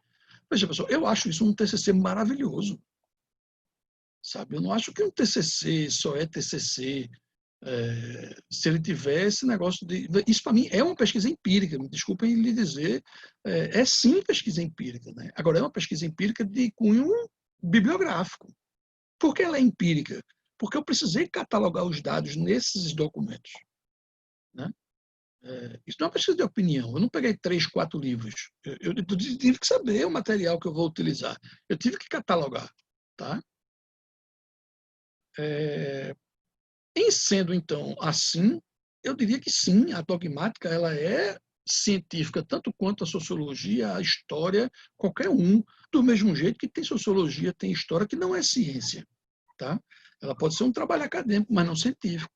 Veja, pessoal, eu acho isso um TCC maravilhoso. Sabe? Eu não acho que um TCC só é TCC se ele tiver esse negócio de... Isso, para mim, é uma pesquisa empírica, me desculpem lhe dizer, é sim pesquisa empírica. Né? Agora, é uma pesquisa empírica de cunho bibliográfico. Por que ela é empírica? Porque eu precisei catalogar os dados nesses documentos. Né? Isso não é uma pesquisa de opinião. Eu não peguei 3, 4 livros. Eu tive que saber o material que eu vou utilizar. Eu tive que catalogar. Tá? Em sendo, então, assim, eu diria que sim, a dogmática ela é científica, tanto quanto a sociologia, a história, qualquer um, do mesmo jeito que tem sociologia, tem história, que não é ciência. Tá? Ela pode ser um trabalho acadêmico, mas não científico.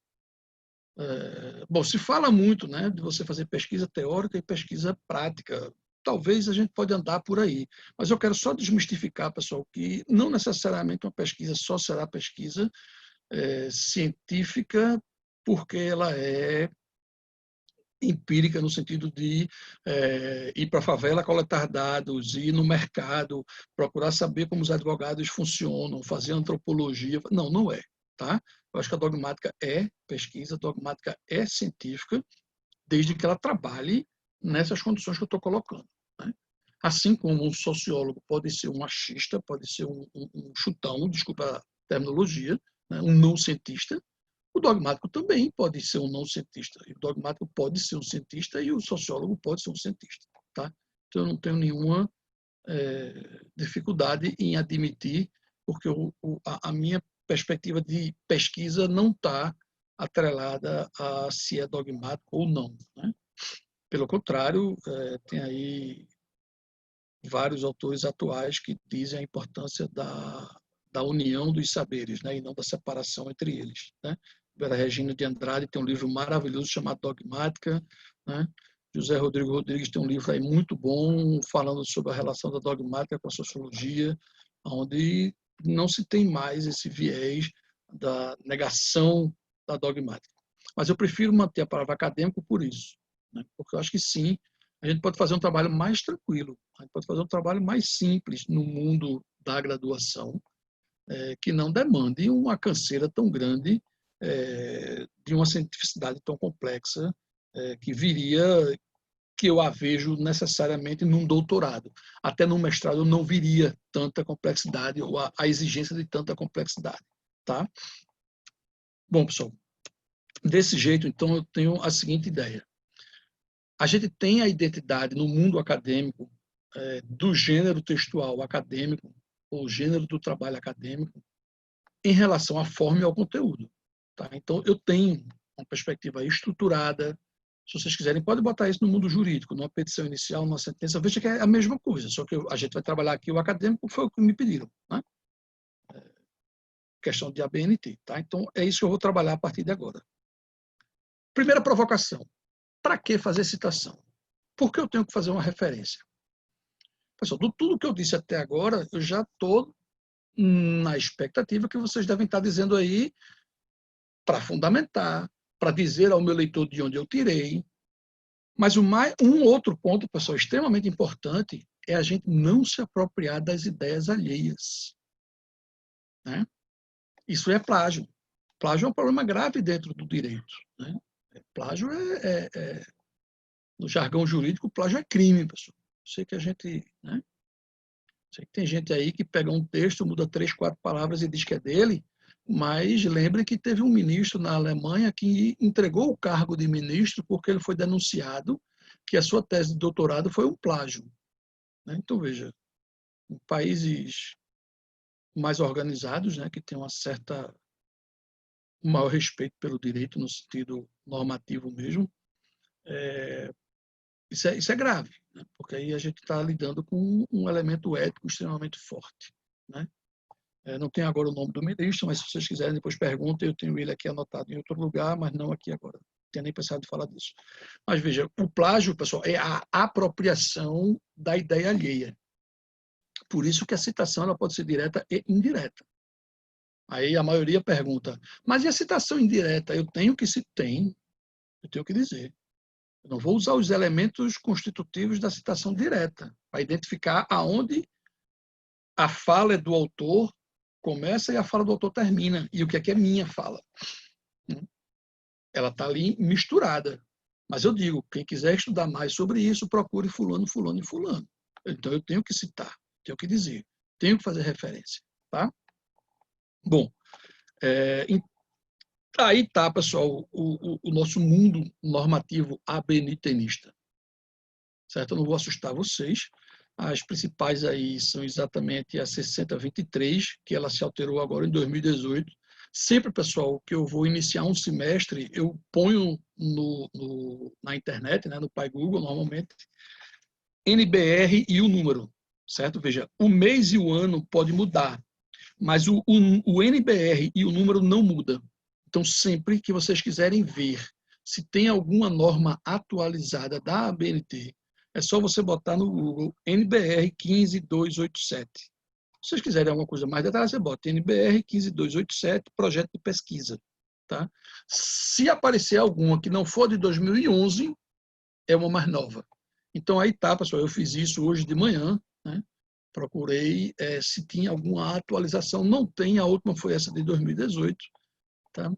Bom, se fala muito, né, de você fazer pesquisa teórica e pesquisa prática. Talvez a gente pode andar por aí, mas eu quero só desmistificar, pessoal, que não necessariamente uma pesquisa só será pesquisa científica, porque ela é empírica no sentido de ir para a favela coletar dados, ir no mercado, procurar saber como os advogados funcionam, fazer antropologia. Não, não é. Tá? Eu acho que a dogmática é pesquisa, a dogmática é científica, desde que ela trabalhe nessas condições que eu estou colocando. Né? Assim como um sociólogo pode ser um machista, pode ser um chutão, desculpa a terminologia, né? Um não cientista, o dogmático também pode ser um não cientista. O dogmático pode ser um cientista e o sociólogo pode ser um cientista. Tá? Então, eu não tenho nenhuma dificuldade em admitir, porque a minha perspectiva de pesquisa não está atrelada a se é dogmático ou não. Né? Pelo contrário, tem aí vários autores atuais que dizem a importância da união dos saberes, né, e não da separação entre eles. Né? Vera Regina de Andrade tem um livro maravilhoso chamado Dogmática. Né? José Rodrigo Rodrigues tem um livro aí muito bom falando sobre a relação da dogmática com a sociologia, onde não se tem mais esse viés da negação da dogmática. Mas eu prefiro manter a palavra acadêmico por isso, né? Porque eu acho que sim, a gente pode fazer um trabalho mais tranquilo, a gente pode fazer um trabalho mais simples no mundo da graduação, que não demande uma canseira tão grande de uma cientificidade tão complexa que viria, que eu a vejo necessariamente num doutorado. Até no mestrado eu não viria tanta complexidade ou a exigência de tanta complexidade. Tá? Bom, pessoal, desse jeito, então, eu tenho a seguinte ideia. A gente tem a identidade no mundo acadêmico do gênero textual acadêmico, ou gênero do trabalho acadêmico, em relação à forma e ao conteúdo. Tá? Então, eu tenho uma perspectiva estruturada. Se vocês quiserem, pode botar isso no mundo jurídico, numa petição inicial, numa sentença. Veja que é a mesma coisa, só que a gente vai trabalhar aqui o acadêmico, foi o que me pediram. Né? Questão de ABNT. Tá? Então, é isso que eu vou trabalhar a partir de agora. Primeira provocação. Para que fazer citação? Por que eu tenho que fazer uma referência? Pessoal, de tudo que eu disse até agora, eu já estou na expectativa que vocês devem estar dizendo aí para fundamentar, para dizer ao meu leitor de onde eu tirei. Mas um outro ponto, pessoal, extremamente importante é a gente não se apropriar das ideias alheias. Né? Isso é plágio. Plágio é um problema grave dentro do direito. Né? Plágio no jargão jurídico, plágio é crime, pessoal. Sei que a gente... Né? Sei que tem gente aí que pega um texto, muda 3, 4 palavras e diz que é dele, mas lembre que teve um ministro na Alemanha que entregou o cargo de ministro porque ele foi denunciado que a sua tese de doutorado foi um plágio. Né? Então, veja, em países mais organizados, né, que têm um maior respeito pelo direito no sentido normativo mesmo, isso é grave, né? Porque aí a gente está lidando com um elemento ético extremamente forte. Né? Não tenho agora o nome do ministro, mas se vocês quiserem, depois perguntem. Eu tenho ele aqui anotado em outro lugar, mas não aqui agora. Não tinha nem pensado em falar disso. Mas veja, o plágio, pessoal, é a apropriação da ideia alheia. Por isso que a citação ela pode ser direta e indireta. Aí a maioria pergunta, mas e a citação indireta? Eu tenho que dizer. Eu não vou usar os elementos constitutivos da citação direta para identificar aonde a fala é do autor começa e a fala do autor termina. E o que é minha fala? Ela está ali misturada. Mas eu digo, quem quiser estudar mais sobre isso, procure fulano, fulano e fulano. Então, eu tenho que citar, tenho que dizer, tenho que fazer referência. Tá? Bom, Aí está, pessoal, o nosso mundo normativo ABNTenista. Certo? Eu não vou assustar vocês. As principais aí são exatamente a 6023, que ela se alterou agora em 2018. Sempre, pessoal, que eu vou iniciar um semestre, eu ponho na internet, né, no Pai Google, normalmente, NBR e o número, certo? Veja, o mês e o ano pode mudar, mas o NBR e o número não muda. Então, sempre que vocês quiserem ver se tem alguma norma atualizada da ABNT, é só você botar no Google NBR 15287. Se vocês quiserem alguma coisa mais detalhada, você bota NBR 15287, projeto de pesquisa. Tá? Se aparecer alguma que não for de 2011, é uma mais nova. Então, aí tá, pessoal, eu fiz isso hoje de manhã, né? Procurei se tinha alguma atualização. Não tem, a última foi essa de 2018. Tá?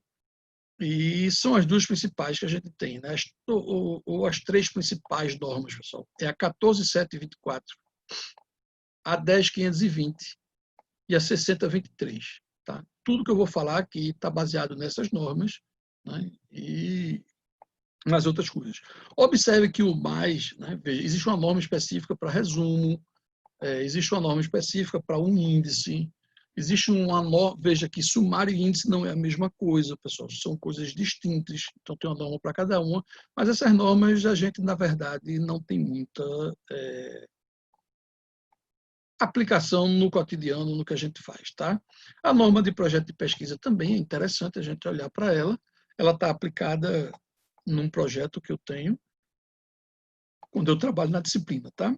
E são as duas principais que a gente tem, né? Ou as três principais normas, pessoal. É a 14724, a 10520 e a 6023. Tá? Tudo que eu vou falar aqui está baseado nessas normas, né? E nas outras coisas. Observe que o mais, né? Veja, existe uma norma específica para resumo, existe uma norma específica para um índice, existe uma norma, veja que sumário e índice não é a mesma coisa, pessoal, são coisas distintas, então tem uma norma para cada uma, mas essas normas a gente, na verdade, não tem muita aplicação no cotidiano, no que a gente faz, tá? A norma de projeto de pesquisa também é interessante a gente olhar para ela está aplicada num projeto que eu tenho, quando eu trabalho na disciplina, tá?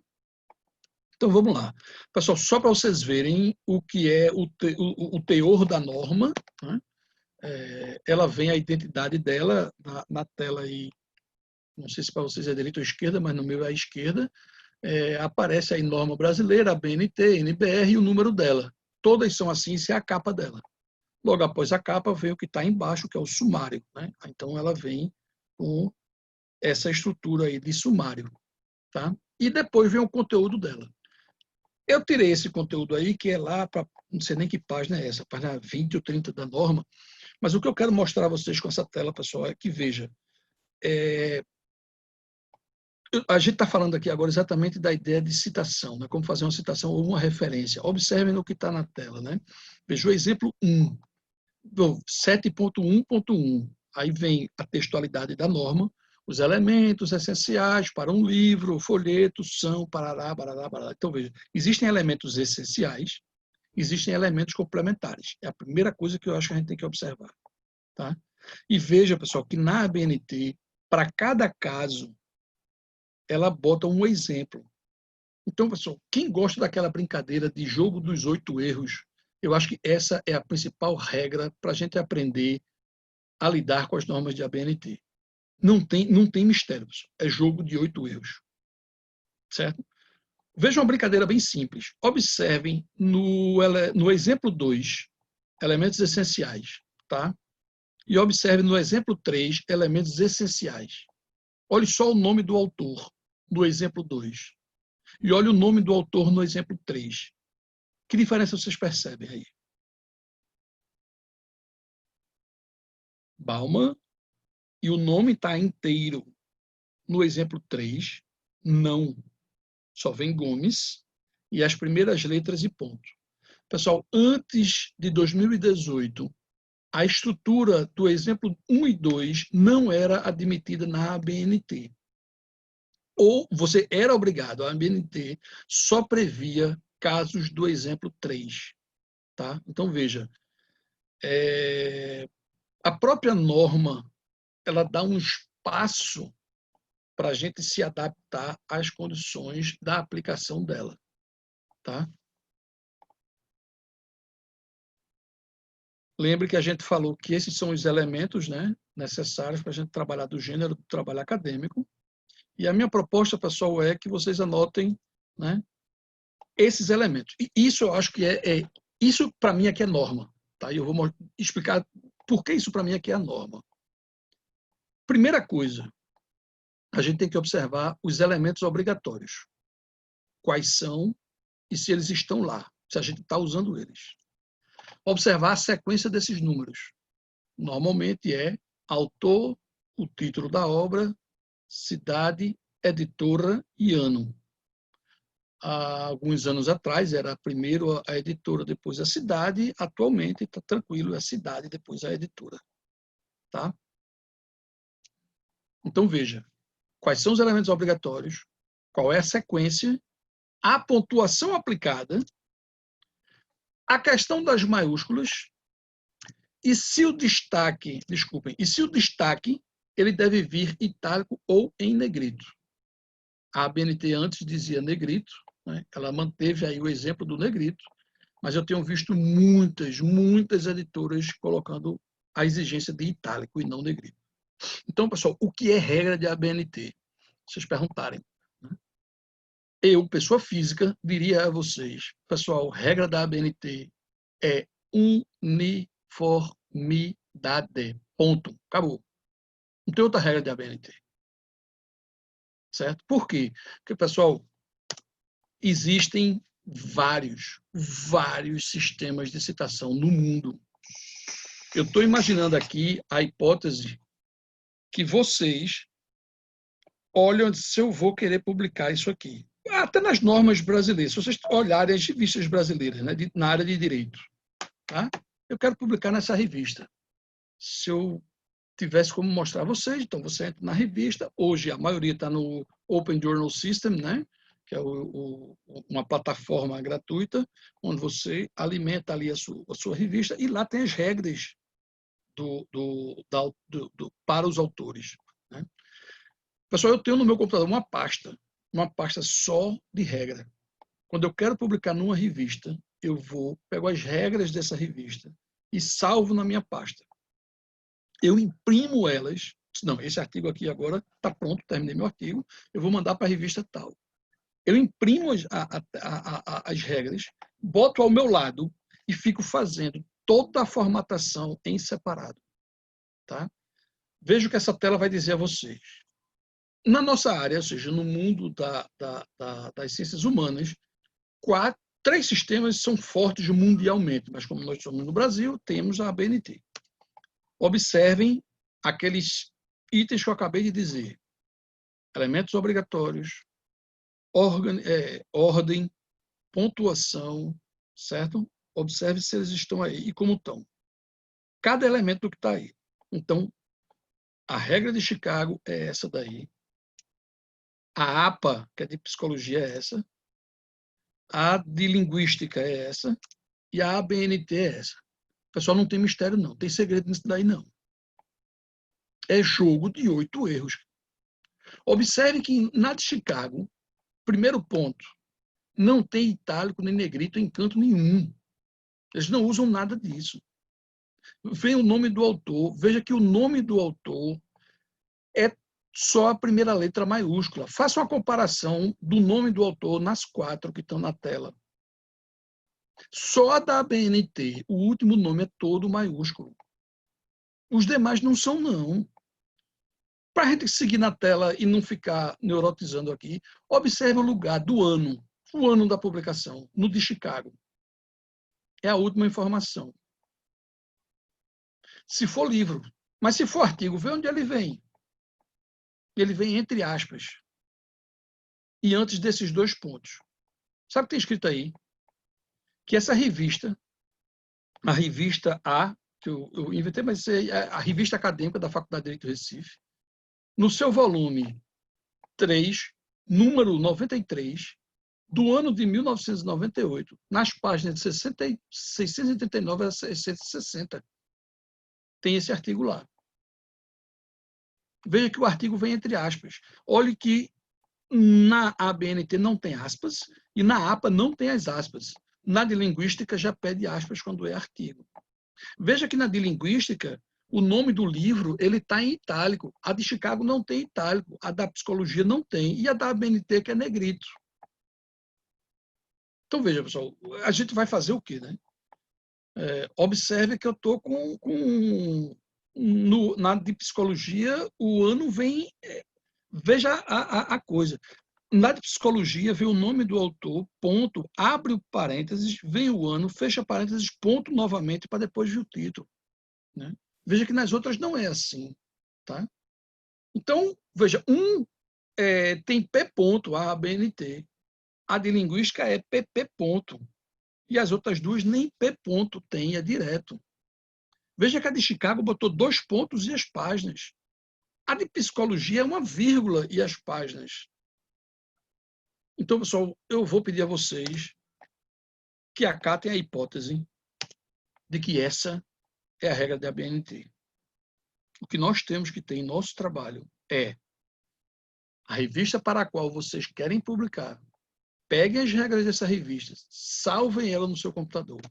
Então, vamos lá. Pessoal, só para vocês verem o que é o teor da norma, né? Ela vem a identidade dela na tela aí, não sei se para vocês é direita ou esquerda, mas no meu é a esquerda. Aparece aí norma brasileira, a BNT, NBR e o número dela. Todas são assim, isso é a capa dela. Logo após a capa vem o que está embaixo, que é o sumário, né? Então, ela vem com essa estrutura aí de sumário, tá? E depois vem o conteúdo dela. Eu tirei esse conteúdo aí, que é lá para, não sei nem que página é essa, página 20 ou 30 da norma, mas o que eu quero mostrar a vocês com essa tela, pessoal, é que, veja, a gente está falando aqui agora exatamente da ideia de citação, né? Como fazer uma citação ou uma referência. Observem no que está na tela, né? Veja o exemplo 1, 7.1.1, aí vem a textualidade da norma, os elementos essenciais para um livro, folheto, são, parará, barará, barará. Então, veja, existem elementos essenciais, existem elementos complementares. É a primeira coisa que eu acho que a gente tem que observar. Tá? E veja, pessoal, que na ABNT, para cada caso, ela bota um exemplo. Então, pessoal, quem gosta daquela brincadeira de jogo dos 8 erros, eu acho que essa é a principal regra para a gente aprender a lidar com as normas de ABNT. Não tem mistério, pessoal. É jogo de 8 erros. Certo? Veja uma brincadeira bem simples. Observem no exemplo 2, elementos essenciais. Tá? E observe no exemplo 3, elementos essenciais. Olhe só o nome do autor no exemplo 2. E olhe o nome do autor no exemplo 3. Que diferença vocês percebem aí? Bauman, e o nome está inteiro. No exemplo 3, não. Só vem Gomes e as primeiras letras e ponto. Pessoal, antes de 2018, a estrutura do exemplo 1 e 2 não era admitida na ABNT. Ou você era obrigado, a ABNT só previa casos do exemplo 3. Tá? Então, veja, a própria norma ela dá um espaço para a gente se adaptar às condições da aplicação dela. Tá? Lembre que a gente falou que esses são os elementos, né, necessários para a gente trabalhar do gênero do trabalho acadêmico. E a minha proposta, pessoal, é que vocês anotem, né, esses elementos. E isso eu acho que isso para mim aqui é norma. Tá? E eu vou explicar por que isso para mim aqui é a norma. Primeira coisa, a gente tem que observar os elementos obrigatórios. Quais são e se eles estão lá, se a gente está usando eles. Observar a sequência desses números. Normalmente é autor, o título da obra, cidade, editora e ano. Há alguns anos atrás era primeiro a editora, depois a cidade. Atualmente está tranquilo, é a cidade, depois a editora. Tá? Então veja, quais são os elementos obrigatórios, qual é a sequência, a pontuação aplicada, a questão das maiúsculas e se o destaque, desculpem, e se o destaque ele deve vir itálico ou em negrito. A ABNT antes dizia negrito, né? Ela manteve aí o exemplo do negrito, mas eu tenho visto muitas editoras colocando a exigência de itálico e não negrito. Então, pessoal, o que é regra de ABNT? Vocês perguntarem. Eu, pessoa física, diria a vocês, pessoal, regra da ABNT é uniformidade. Ponto. Acabou. Não tem outra regra de ABNT. Certo? Por quê? Porque, pessoal, existem vários sistemas de citação no mundo. Eu estou imaginando aqui a hipótese que vocês olham se eu vou querer publicar isso aqui. Até nas normas brasileiras, se vocês olharem as revistas brasileiras, né, na área de direito, tá? Eu quero publicar nessa revista. Se eu tivesse como mostrar a vocês, então você entra na revista. Hoje a maioria está no Open Journal System, né? Que é uma plataforma gratuita, onde você alimenta ali a sua revista, e lá tem as regras para os autores. Né? Pessoal, eu tenho no meu computador uma pasta só de regra. Quando eu quero publicar numa revista, eu pego as regras dessa revista e salvo na minha pasta. Eu imprimo elas. Não, esse artigo aqui agora está pronto, terminei meu artigo, eu vou mandar para a revista tal. Eu imprimo as regras, boto ao meu lado e fico fazendo toda a formatação em separado. Tá? Veja o que essa tela vai dizer a vocês. Na nossa área, ou seja, no mundo das ciências humanas, 3 sistemas são fortes mundialmente, mas como nós somos no Brasil, temos a ABNT. Observem aqueles itens que eu acabei de dizer. Elementos obrigatórios, ordem, pontuação, certo? Observe se eles estão aí e como estão. Cada elemento que está aí. Então, a regra de Chicago é essa daí. A APA, que é de psicologia, é essa. A de linguística é essa. E a ABNT é essa. Pessoal, não tem mistério, não. Tem segredo nisso daí, não. É jogo de 8 erros. Observe que na de Chicago, primeiro ponto, não tem itálico nem negrito em canto nenhum. Eles não usam nada disso. Vem o nome do autor. Veja que o nome do autor é só a primeira letra maiúscula. Faça uma comparação do nome do autor nas 4 que estão na tela. Só a da ABNT, o último nome é todo maiúsculo. Os demais não são, não. Para a gente seguir na tela e não ficar neurotizando aqui, observe o lugar do ano, o ano da publicação, no de Chicago. É a última informação. Se for livro, mas se for artigo, vê onde ele vem. Ele vem entre aspas. E antes desses 2 pontos. Sabe o que tem escrito aí? Que essa revista, a revista A, que eu inventei, mas é a revista acadêmica da Faculdade de Direito do Recife, no seu volume 3, número 93, do ano de 1998, nas páginas de 639 a 660, tem esse artigo lá. Veja que o artigo vem entre aspas. Olhe que na ABNT não tem aspas e na APA não tem as aspas. Na de linguística já pede aspas quando é artigo. Veja que na de linguística o nome do livro ele está em itálico. A de Chicago não tem itálico, a da psicologia não tem e a da ABNT que é negrito. Então veja, pessoal, a gente vai fazer o quê, né? Observe que eu estou na de psicologia, o ano vem... Veja a coisa. Na de psicologia, vem o nome do autor, ponto, abre o parênteses, vem o ano, fecha parênteses, ponto novamente, para depois vir o título. Né? Veja que nas outras não é assim. Tá? Então, veja, tem P ponto, a ABNT. A de linguística é PP ponto. E as outras duas nem P ponto tem, é direto. Veja que a de Chicago botou 2 pontos e as páginas. A de psicologia é uma vírgula e as páginas. Então, pessoal, eu vou pedir a vocês que acatem a hipótese de que essa é a regra da ABNT. O que nós temos que ter em nosso trabalho é a revista para a qual vocês querem publicar. Peguem as regras dessa revista, salvem ela no seu computador,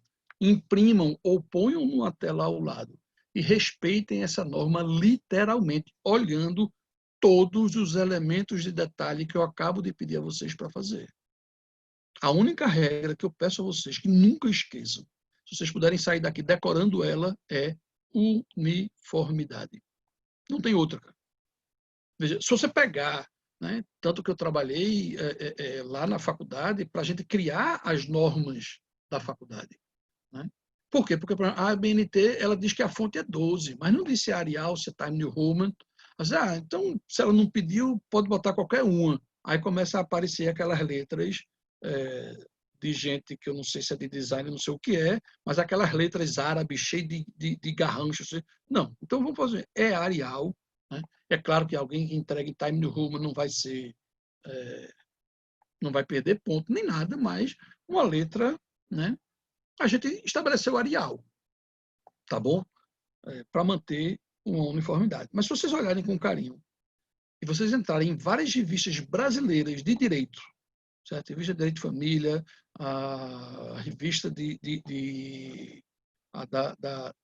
imprimam ou ponham numa tela ao lado e respeitem essa norma literalmente, olhando todos os elementos de detalhe que eu acabo de pedir a vocês para fazer. A única regra que eu peço a vocês que nunca esqueçam, se vocês puderem sair daqui decorando ela, é uniformidade. Não tem outra, cara. Veja, se você pegar, né, tanto que eu trabalhei lá na faculdade para a gente criar as normas da faculdade. Né? Por quê? Porque a ABNT ela diz que a fonte é 12, mas não diz se é Arial, se é Times New Roman. Mas, então, se ela não pediu, pode botar qualquer uma. Aí começa a aparecer aquelas letras de gente que eu não sei se é de design, não sei o que é, mas aquelas letras árabes cheias de garranchos. Não, então vamos fazer. É Arial. Né? É claro que alguém que entrega em Times New Roman não vai ser, não vai perder ponto nem nada, mas uma letra, né? A gente estabeleceu Arial, tá bom? Para manter uma uniformidade. Mas se vocês olharem com carinho e vocês entrarem em várias revistas brasileiras de direito, certo? A revista de Direito de Família, a revista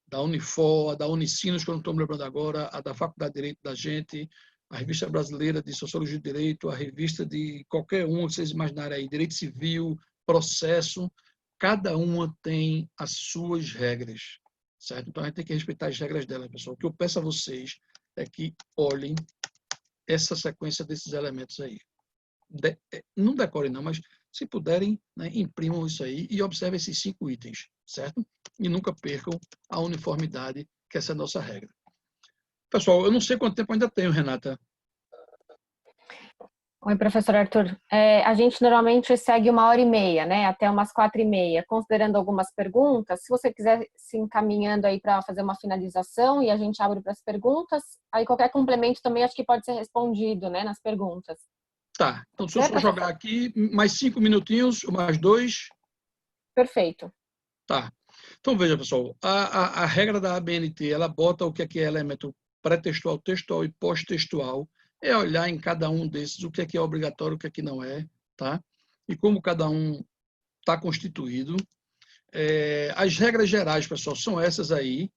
da Unifor, a da Unicinos, que eu não estou me lembrando agora, a da Faculdade de Direito da gente, a revista brasileira de Sociologia de Direito, a revista de qualquer uma que vocês imaginarem aí, Direito Civil, Processo, cada uma tem as suas regras, certo? Então a gente tem que respeitar as regras dela, pessoal. O que eu peço a vocês é que olhem essa sequência desses elementos aí. Não decorem não, mas se puderem, né, imprimam isso aí e observem esses 5 itens, certo? E nunca percam a uniformidade, que essa é a nossa regra. Pessoal, eu não sei quanto tempo ainda tenho, Renata. Oi, professor Arthur. A gente normalmente segue 1h30, né? Até umas 4h30, considerando algumas perguntas. Se você quiser se encaminhando aí para fazer uma finalização e a gente abre para as perguntas, aí qualquer complemento também acho que pode ser respondido, né, nas perguntas. Tá, então se eu for jogar aqui, mais 5 minutinhos, mais 2. Perfeito. Tá. Então, veja, pessoal, a regra da ABNT, ela bota o que é elemento pré-textual, textual e pós-textual, é olhar em cada um desses o que é obrigatório, o que não é, tá? E como cada um está constituído. As regras gerais, pessoal, são essas aí,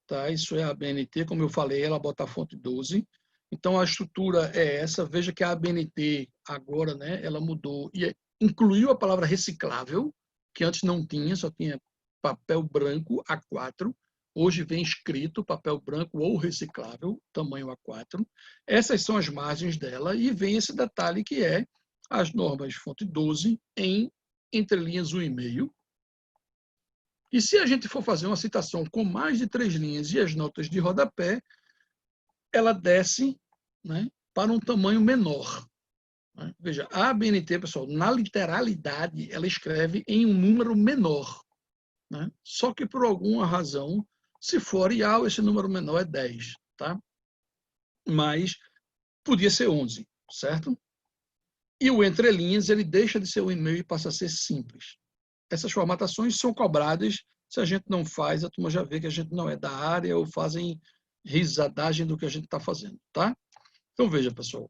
tá? Isso é a ABNT, como eu falei, ela bota a fonte 12. Então, a estrutura é essa. Veja que a ABNT agora, né, ela mudou e incluiu a palavra reciclável, que antes não tinha, só tinha papel branco A4. Hoje vem escrito papel branco ou reciclável, tamanho A4. Essas são as margens dela e vem esse detalhe que é as normas fonte 12 em entrelinhas 1,5. E se a gente for fazer uma citação com mais de 3 linhas e as notas de rodapé, ela desce, né, para um tamanho menor. Né? Veja, a ABNT, pessoal, na literalidade, ela escreve em um número menor. Né? Só que, por alguma razão, se for Arial, esse número menor é 10. Tá? Mas podia ser 11, certo? E o entre linhas, ele deixa de ser 1,5 e passa a ser simples. Essas formatações são cobradas. Se a gente não faz, a turma já vê que a gente não é da área ou fazem risadagem do que a gente está fazendo, tá? Então, veja, pessoal,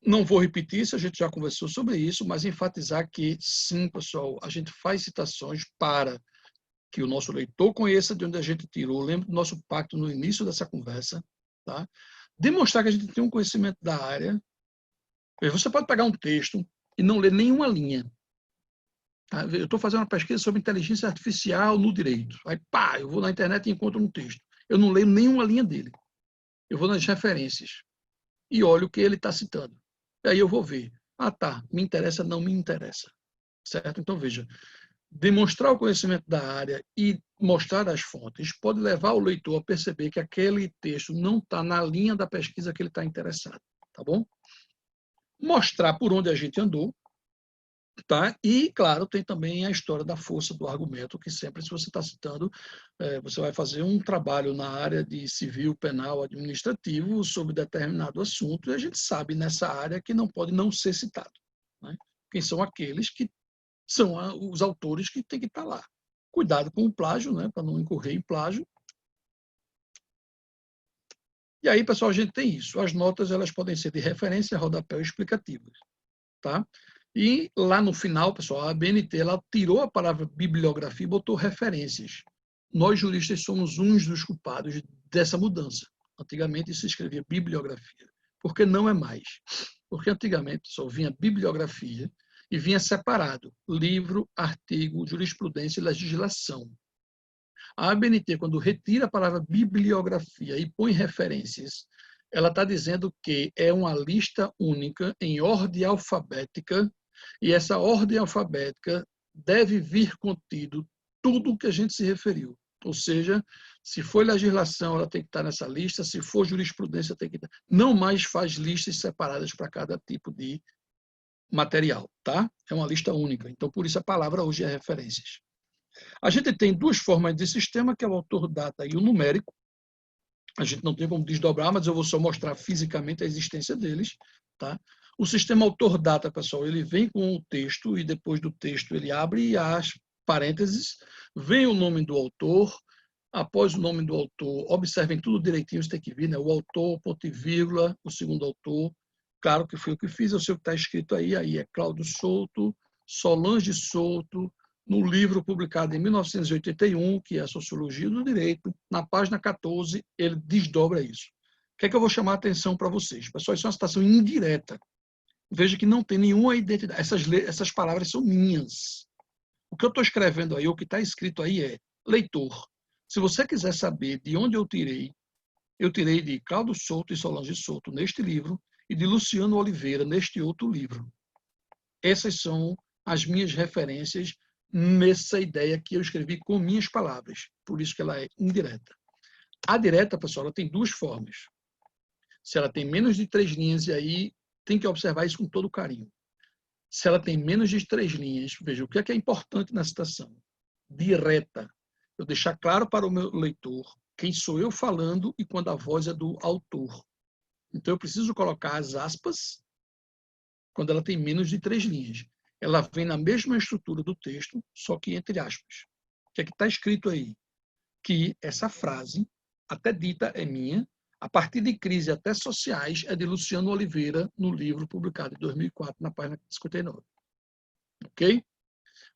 não vou repetir isso, a gente já conversou sobre isso, mas enfatizar que, sim, pessoal, a gente faz citações para que o nosso leitor conheça de onde a gente tirou. Lembra do nosso pacto no início dessa conversa, tá? Demonstrar que a gente tem um conhecimento da área. Você pode pegar um texto e não ler nenhuma linha. Tá? Eu estou fazendo uma pesquisa sobre inteligência artificial no direito. Aí, pá, eu vou na internet e encontro um texto. Eu não leio nenhuma linha dele. Eu vou nas referências e olho o que ele está citando. E aí eu vou ver. Ah, tá, me interessa, não me interessa. Certo? Então, veja, demonstrar o conhecimento da área e mostrar as fontes pode levar o leitor a perceber que aquele texto não está na linha da pesquisa que ele está interessado, tá bom? Mostrar por onde a gente andou, tá? E, claro, tem também a história da força do argumento, que sempre, se você está citando, você vai fazer um trabalho na área de civil, penal, administrativo sobre determinado assunto, e a gente sabe nessa área que não pode não ser citado, né? Quem são aqueles que são os autores que têm que estar lá. Cuidado com o plágio, né, para não incorrer em plágio. E aí, pessoal, a gente tem isso. As notas elas podem ser de referência, rodapé ou explicativas. Tá? E lá no final, pessoal, a BNT ela tirou a palavra bibliografia e botou referências. Nós, juristas, somos uns dos culpados dessa mudança. Antigamente se escrevia bibliografia. Porque não é mais. Porque antigamente só vinha bibliografia e vinha separado livro, artigo, jurisprudência e legislação. A ABNT, quando retira a palavra bibliografia e põe referências, ela está dizendo que é uma lista única em ordem alfabética e essa ordem alfabética deve vir contido tudo o que a gente se referiu. Ou seja, se for legislação, ela tem que estar nessa lista, se for jurisprudência, tem que estar. Não mais faz listas separadas para cada tipo de material, tá? É uma lista única. Então, por isso a palavra hoje é referências. A gente tem duas formas de sistema, que é o autor data e o numérico. A gente não tem como desdobrar, mas eu vou só mostrar fisicamente a existência deles, tá? O sistema autor data, pessoal, ele vem com o texto e depois do texto ele abre as parênteses, vem o nome do autor, após o nome do autor, observem tudo direitinho, isso tem que vir, né? O autor, ponto e vírgula, o segundo autor. Claro que foi o que fiz, eu sei o que está escrito aí é Cláudio Souto, Solange Souto, no livro publicado em 1981, que é a Sociologia do Direito, na página 14, ele desdobra isso. O que é que eu vou chamar a atenção para vocês? Pessoal, isso é uma citação indireta. Veja que não tem nenhuma identidade. Essas palavras são minhas. O que eu estou escrevendo aí, o que está escrito aí é leitor. Se você quiser saber de onde eu tirei de Cláudio Souto e Solange Souto neste livro, e de Luciano Oliveira neste outro livro. Essas são as minhas referências nessa ideia que eu escrevi com minhas palavras. Por isso que ela é indireta. A direta, pessoal, ela tem duas formas. Se ela tem menos de 3 linhas, e aí tem que observar isso com todo carinho. Se ela tem menos de 3 linhas, veja, o que é importante na citação? Direta. Eu deixar claro para o meu leitor quem sou eu falando e quando a voz é do autor. Então, eu preciso colocar as aspas quando ela tem menos de 3 linhas. Ela vem na mesma estrutura do texto, só que entre aspas. O que é que está escrito aí? Que essa frase, até dita, é minha, a partir de Crise até Sociais, é de Luciano Oliveira, no livro publicado em 2004, na página 59. Ok?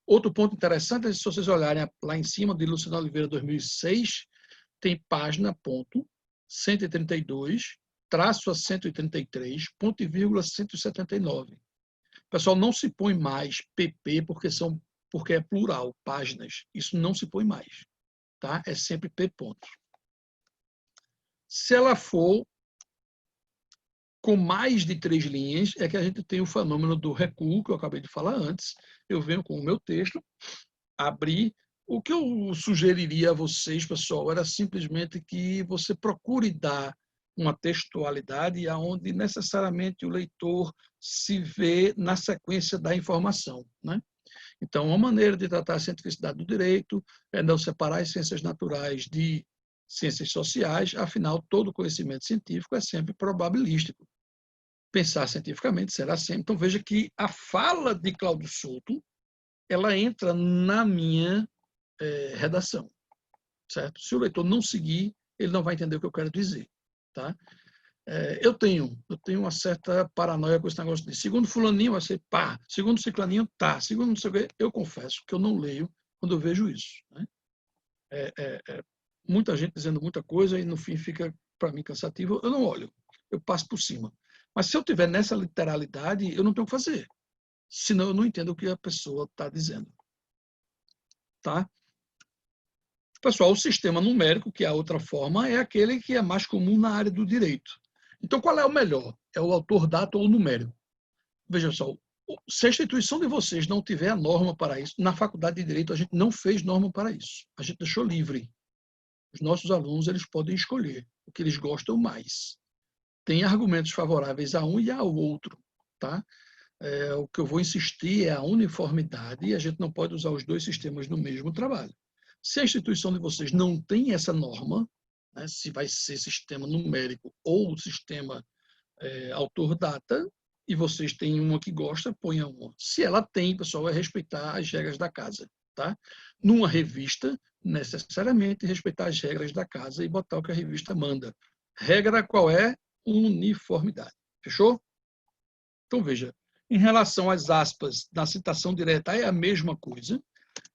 Outro ponto interessante é, se vocês olharem lá em cima, de Luciano Oliveira, 2006, tem página, ponto, 132, traço a 133, ponto e vírgula 179. Pessoal, não se põe mais PP porque é plural, páginas. Isso não se põe mais, tá? É sempre P pontos. Se ela for com mais de 3 linhas, é que a gente tem o fenômeno do recuo, que eu acabei de falar antes. Eu venho com o meu texto, abrir. O que eu sugeriria a vocês, pessoal, era simplesmente que você procure dar uma textualidade aonde necessariamente o leitor se vê na sequência da informação, né? Então, uma maneira de tratar a cientificidade do direito é não separar as ciências naturais de ciências sociais, afinal, todo conhecimento científico é sempre probabilístico. Pensar cientificamente será sempre. Então, veja que a fala de Cláudio Souto, ela entra na minha redação, certo? Se o leitor não seguir, ele não vai entender o que eu quero dizer. Tá? Eu tenho uma certa paranoia com esse negócio de segundo fulaninho vai ser pá, segundo ciclaninho tá, segundo não sei o quê. Eu confesso que eu não leio quando eu vejo isso, né? Muita gente dizendo muita coisa e no fim fica, para mim, cansativo. Eu não olho, eu passo por cima. Mas se eu tiver nessa literalidade, eu não tenho o que fazer. Senão eu não entendo o que a pessoa está dizendo. Tá? Pessoal, o sistema numérico, que é a outra forma, é aquele que é mais comum na área do direito. Então, qual é o melhor? É o autor data ou o numérico? Veja só, Se a instituição de vocês não tiver a norma para isso, na faculdade de Direito a gente não fez norma para isso. A gente deixou livre. Os nossos alunos eles podem escolher o que eles gostam mais. Tem argumentos favoráveis a um e ao outro, tá? O que eu vou insistir é a uniformidade e a gente não pode usar os dois sistemas no mesmo trabalho. Se a instituição de vocês não tem essa norma, né, se vai ser sistema numérico ou sistema autor-data, e vocês têm uma que gosta, ponha uma. Se ela tem, pessoal, é respeitar as regras da casa, tá? Numa revista, necessariamente respeitar as regras da casa e botar o que a revista manda. Regra qual é? Uniformidade. Fechou? Então, veja, em relação às aspas na citação direta, é a mesma coisa.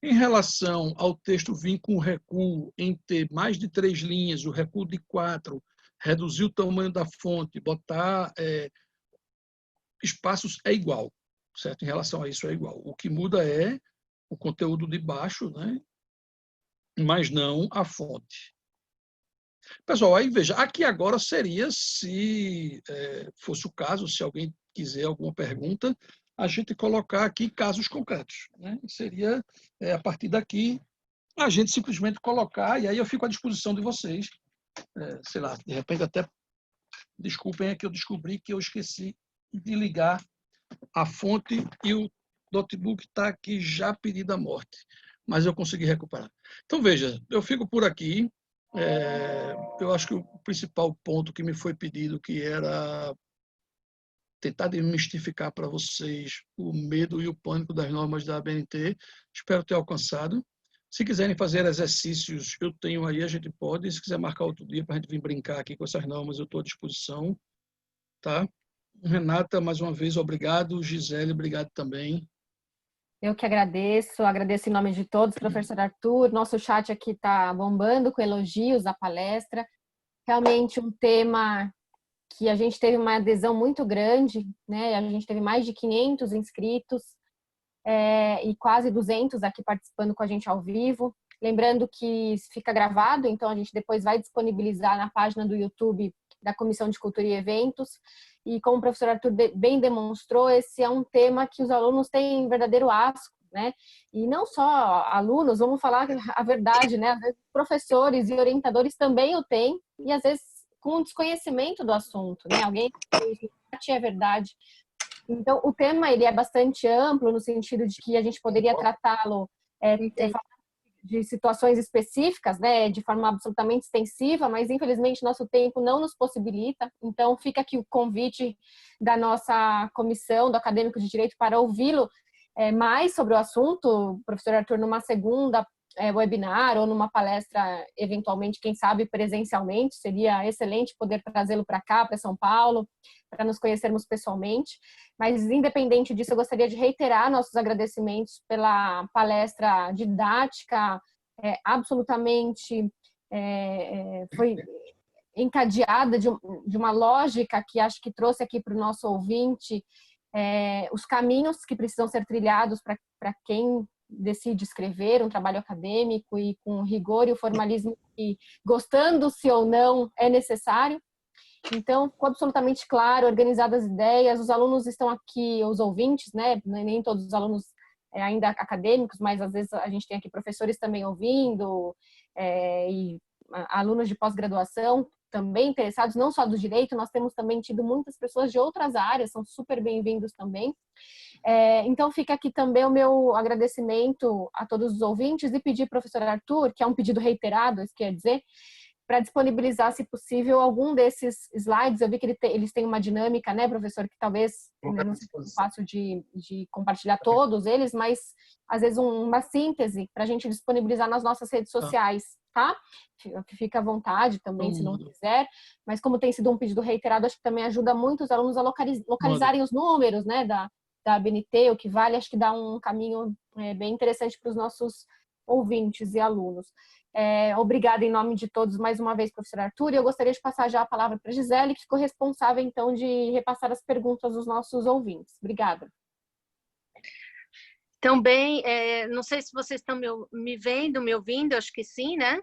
Em relação ao texto vir com recuo em ter mais de 3 linhas, o recuo de 4, reduzir o tamanho da fonte, botar espaços é igual, certo? Em relação a isso é igual. O que muda é o conteúdo de baixo, né? Mas não a fonte. Pessoal, aí veja, aqui agora seria, se fosse o caso, se alguém quiser alguma pergunta, a gente colocar aqui casos concretos, né? Seria, a partir daqui, a gente simplesmente colocar, e aí eu fico à disposição de vocês, sei lá, de repente até, desculpem, é que eu descobri que eu esqueci de ligar a fonte e o notebook está aqui já pedido a morte, mas eu consegui recuperar. Então, veja, eu fico por aqui. Eu acho que o principal ponto que me foi pedido, que era tentar desmistificar para vocês o medo e o pânico das normas da ABNT, espero ter alcançado. Se quiserem fazer exercícios, eu tenho aí, a gente pode. Se quiser marcar outro dia para a gente vir brincar aqui com essas normas, eu estou à disposição. Tá? Renata, mais uma vez, obrigado. Gisele, obrigado também. Eu que agradeço em nome de todos, professor Arthur. Nosso chat aqui está bombando com elogios à palestra. Realmente um tema que a gente teve uma adesão muito grande, né? A gente teve mais de 500 inscritos e quase 200 aqui participando com a gente ao vivo. Lembrando que fica gravado, então a gente depois vai disponibilizar na página do YouTube da Comissão de Cultura e Eventos. E como o professor Arthur bem demonstrou, esse é um tema que os alunos têm verdadeiro asco, né? E não só alunos, vamos falar a verdade, né? Às vezes professores e orientadores também o têm, e às vezes com desconhecimento do assunto, né? Alguém que é verdade. Então, o tema ele é bastante amplo no sentido de que a gente poderia tratá-lo de situações específicas, né, de forma absolutamente extensiva, mas infelizmente nosso tempo não nos possibilita. Então fica aqui o convite da nossa comissão do Acadêmico de Direito para ouvi-lo mais sobre o assunto, professor Arthur, numa segunda webinar ou numa palestra, eventualmente, quem sabe presencialmente. Seria excelente poder trazê-lo para cá, para São Paulo, para nos conhecermos pessoalmente. Mas, independente disso, eu gostaria de reiterar nossos agradecimentos pela palestra didática, absolutamente foi encadeada de uma lógica que acho que trouxe aqui para o nosso ouvinte os caminhos que precisam ser trilhados para quem decide escrever um trabalho acadêmico e com rigor e o formalismo que, gostando-se ou não, é necessário. Então, ficou absolutamente claro, organizadas as ideias, os alunos estão aqui, os ouvintes, né? Nem todos os alunos ainda acadêmicos, mas às vezes a gente tem aqui professores também ouvindo, e alunos de pós-graduação também interessados, não só do direito, nós temos também tido muitas pessoas de outras áreas, são super bem-vindos também. Então, fica aqui também o meu agradecimento a todos os ouvintes e pedir, professor Arthur, que é um pedido reiterado, isso quer dizer, para disponibilizar, se possível, algum desses slides. Eu vi que eles têm uma dinâmica, né, professor, que talvez não seja fácil de compartilhar todos eles, mas às vezes uma síntese para a gente disponibilizar nas nossas redes sociais, tá? Fica à vontade também, se não quiser, mas como tem sido um pedido reiterado, acho que também ajuda muito os alunos a localizarem os números, né, da ABNT, o que vale, acho que dá um caminho bem interessante para os nossos ouvintes e alunos. Obrigada em nome de todos mais uma vez, professor Arthur, e eu gostaria de passar já a palavra para a Gisele, que ficou responsável então de repassar as perguntas dos nossos ouvintes. Obrigada. Então, bem, não sei se vocês estão me vendo, me ouvindo, acho que sim, né?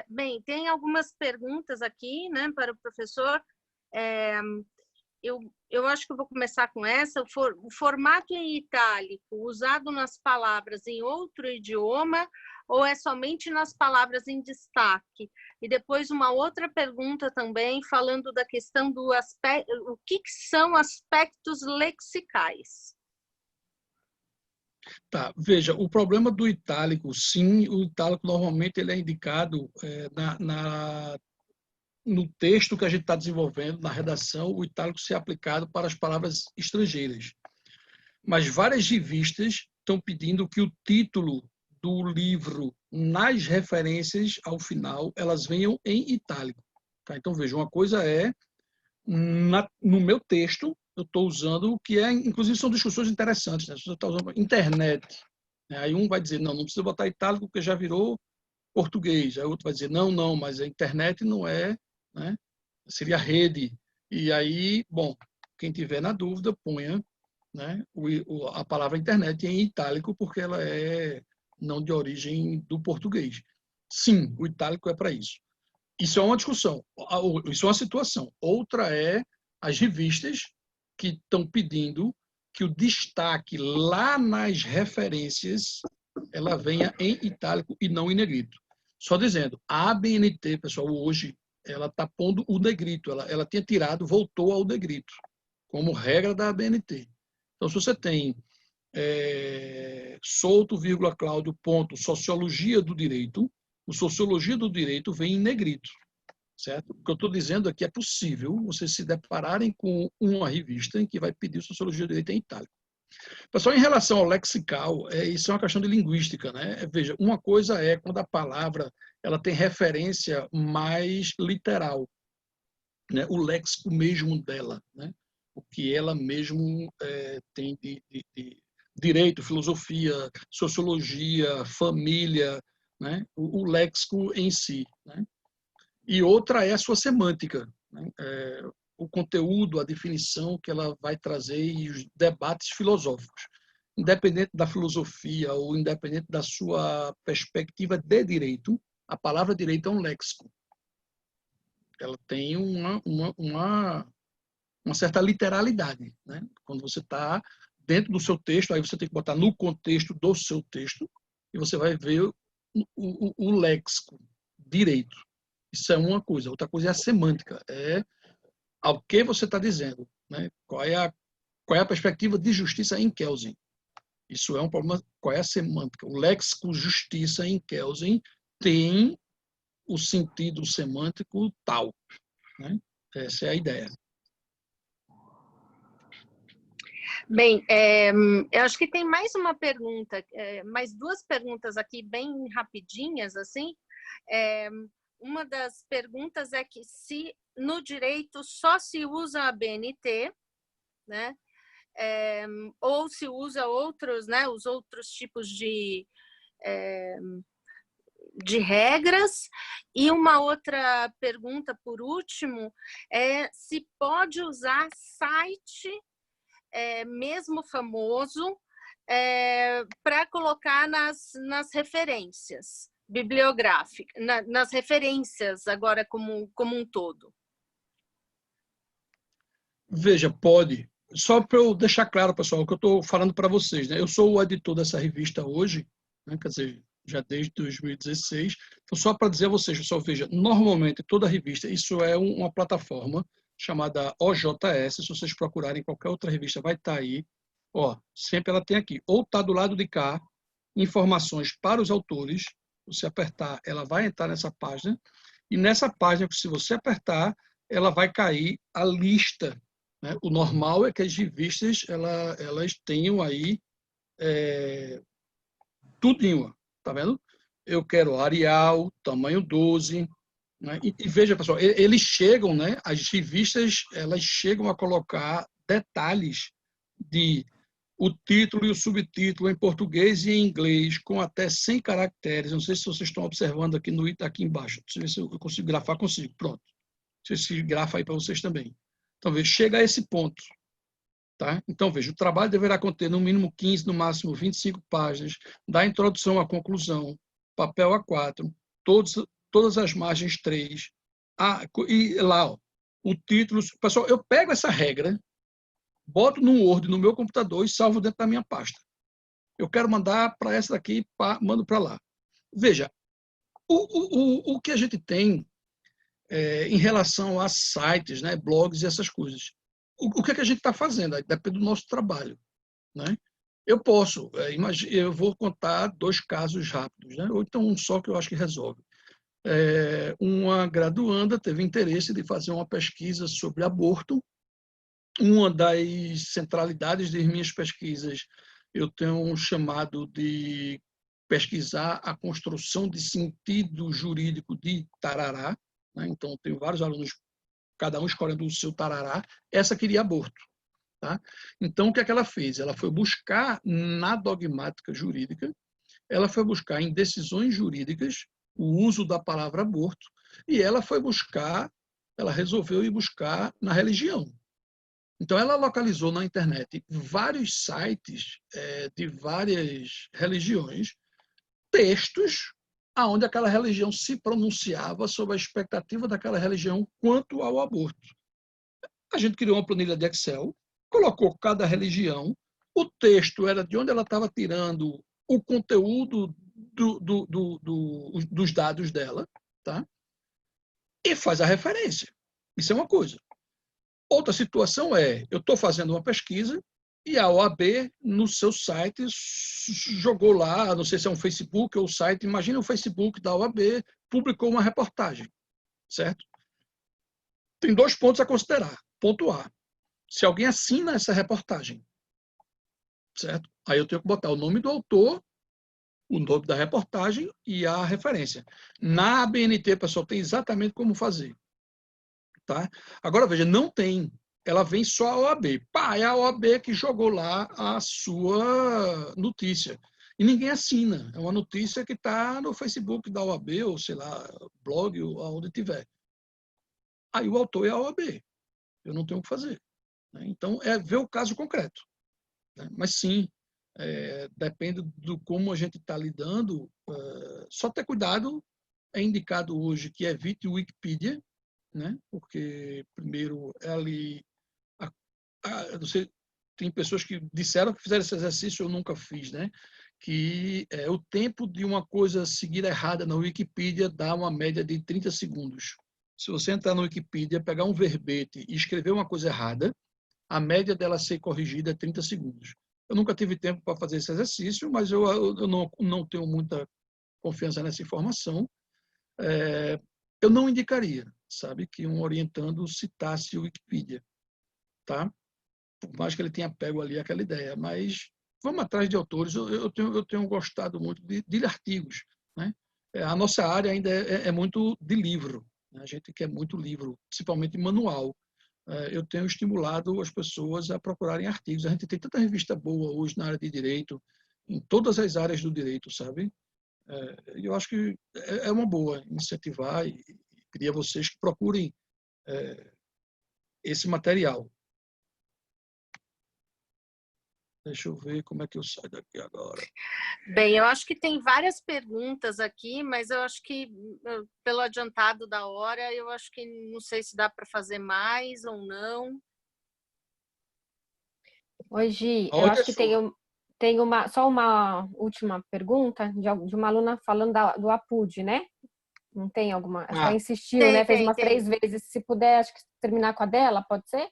Bem, tem algumas perguntas aqui, né, para o professor. eu acho que eu vou começar com essa. O formato em itálico usado nas palavras em outro idioma ou é somente nas palavras em destaque? E depois uma outra pergunta também, falando da questão do aspecto, o que são aspectos lexicais? Tá, veja, o problema do itálico, sim, o itálico normalmente ele é indicado no texto que a gente está desenvolvendo, na redação, o itálico ser aplicado para as palavras estrangeiras. Mas várias revistas estão pedindo que o título do livro, nas referências ao final, elas venham em itálico. Tá? Então, veja, uma coisa é, no meu texto, eu estou usando o que é, inclusive são discussões interessantes, né? Você está usando internet. Né? Aí um vai dizer, não precisa botar itálico porque já virou português. Aí o outro vai dizer, não, mas a internet não é, né? Seria rede. E aí, bom, quem tiver na dúvida, ponha, né, a palavra internet em itálico, porque ela é não de origem do português. Sim, o itálico é para isso. Isso é uma discussão, isso é uma situação. Outra é as revistas que estão pedindo que o destaque lá nas referências ela venha em itálico e não em negrito. Só dizendo, a ABNT, pessoal, hoje, ela está pondo o negrito. Ela tinha tirado, voltou ao negrito, como regra da ABNT. Então, se você tem Souto, Cláudio, ponto, Sociologia do Direito, o Sociologia do Direito vem em negrito. Certo? O que eu estou dizendo é que é possível vocês se depararem com uma revista em que vai pedir Sociologia do Direito em itálico. Pessoal, em relação ao lexical, isso é uma questão de linguística, né? Veja, uma coisa é quando a palavra ela tem referência mais literal, né? O léxico mesmo dela, né? O que ela mesmo tem de direito, filosofia, sociologia, família, né? O léxico em si, né? E outra é a sua semântica, né? O conteúdo, a definição que ela vai trazer e os debates filosóficos. Independente da filosofia ou independente da sua perspectiva de direito, a palavra direito é um léxico. Ela tem uma certa literalidade, né? Quando você está dentro do seu texto, aí você tem que botar no contexto do seu texto e você vai ver o léxico, direito. Isso é uma coisa. Outra coisa é a semântica. É ao que você está dizendo, né? Qual é a perspectiva de justiça em Kelsen? Isso é um problema. Qual é a semântica? O léxico justiça em Kelsen tem o sentido semântico tal, né? Essa é a ideia. Bem, eu acho que tem mais uma pergunta, mais duas perguntas aqui bem rapidinhas, assim. Uma das perguntas é que se no direito só se usa a BNT, né? Ou se usa outros, né? Os outros tipos de regras. E uma outra pergunta, por último, é se pode usar site, mesmo famoso, para colocar nas referências bibliográficas, nas referências agora como um todo. Veja, pode. Só para eu deixar claro, pessoal, o que eu estou falando para vocês, né? Eu sou o editor dessa revista hoje, né? Quer dizer, já desde 2016. Então, só para dizer a vocês, pessoal, veja, normalmente toda revista, isso é uma plataforma chamada OJS, se vocês procurarem qualquer outra revista, vai estar aí. Ó, sempre ela tem aqui, ou está do lado de cá, informações para os autores, você apertar, ela vai entrar nessa página, e nessa página, se você apertar, ela vai cair a lista, né? O normal é que as revistas elas tenham aí tudinho, tá vendo? Eu quero Arial, tamanho 12, né? E veja, pessoal, eles chegam, né? As revistas elas chegam a colocar detalhes de o título e o subtítulo em português e em inglês, com até 100 caracteres. Não sei se vocês estão observando aqui aqui embaixo. Deixa eu ver se eu consigo grafar, consigo. Pronto. Deixa eu ver se grafa aí para vocês também. Então, veja, chega a esse ponto. Tá? Então, veja, o trabalho deverá conter no mínimo 15, no máximo 25 páginas, da introdução à conclusão, papel A4, todas as margens 3, e lá, ó, o título... Pessoal, eu pego essa regra, boto no Word no meu computador e salvo dentro da minha pasta. Eu quero mandar para essa daqui, mando para lá. Veja, o que a gente tem em relação a sites, né, blogs e essas coisas. O que é que a gente está fazendo? Aí depende do nosso trabalho. Né? Eu posso, eu vou contar 2 casos rápidos, né? Ou então um só que eu acho que resolve. Uma graduanda teve interesse de fazer uma pesquisa sobre aborto. Uma das centralidades das minhas pesquisas eu tenho chamado de pesquisar a construção de sentido jurídico de tarará. Né? Então, tenho vários alunos, cada um escolhendo o seu tarará. Essa queria aborto. Tá? Então, o que é que ela fez? Ela foi buscar na dogmática jurídica, ela foi buscar em decisões jurídicas o uso da palavra aborto, e ela resolveu ir buscar na religião. Então, ela localizou na internet vários sites de várias religiões, textos onde aquela religião se pronunciava sobre a expectativa daquela religião quanto ao aborto. A gente criou uma planilha de Excel, colocou cada religião, o texto era de onde ela estava tirando o conteúdo dos dados dela, tá? E faz a referência. Isso é uma coisa. Outra situação eu estou fazendo uma pesquisa e a OAB, no seu site, jogou lá, não sei se é um Facebook ou site, imagina o Facebook da OAB, publicou uma reportagem, certo? Tem 2 pontos a considerar. Ponto A, se alguém assina essa reportagem, certo? Aí eu tenho que botar o nome do autor, o nome da reportagem e a referência. Na ABNT, pessoal, tem exatamente como fazer. Tá? Agora, veja, não tem. Ela vem só a OAB. É a OAB que jogou lá a sua notícia. E ninguém assina. É uma notícia que está no Facebook da OAB, ou sei lá, blog, ou aonde tiver. Aí o autor é a OAB. Eu não tenho o que fazer. Então, ver o caso concreto. Mas sim, depende do como a gente está lidando. Só ter cuidado, é indicado hoje que evite o Wikipedia, né? Porque, primeiro, tem pessoas que disseram que fizeram esse exercício, eu nunca fiz, né? Que o tempo de uma coisa seguir errada na Wikipedia dá uma média de 30 segundos. Se você entrar na Wikipedia, pegar um verbete e escrever uma coisa errada, a média dela ser corrigida é 30 segundos. Eu nunca tive tempo para fazer esse exercício, mas eu não tenho muita confiança nessa informação. Eu não indicaria, sabe, que um orientando citasse o Wikipedia, tá? Por mais que ele tenha pego ali aquela ideia, mas vamos atrás de autores. Eu tenho gostado muito de artigos, né? A nossa área ainda é muito de livro, né? A gente quer muito livro, principalmente manual. Eu tenho estimulado as pessoas a procurarem artigos. A gente tem tanta revista boa hoje na área de direito, em todas as áreas do direito, sabe? Eu acho que é uma boa incentivar e pedir a vocês que procurem esse material. Deixa eu ver como é que eu saio daqui agora. Bem, eu acho que tem várias perguntas aqui, mas eu acho que, pelo adiantado da hora, eu acho que não sei se dá para fazer mais ou não. Oi, Gi, eu acho que tem só uma última pergunta de uma aluna falando do APUD, né? Não tem alguma? Acho que ela insistiu, né? Fez umas 3 vezes. Se puder, acho que terminar com a dela, pode ser?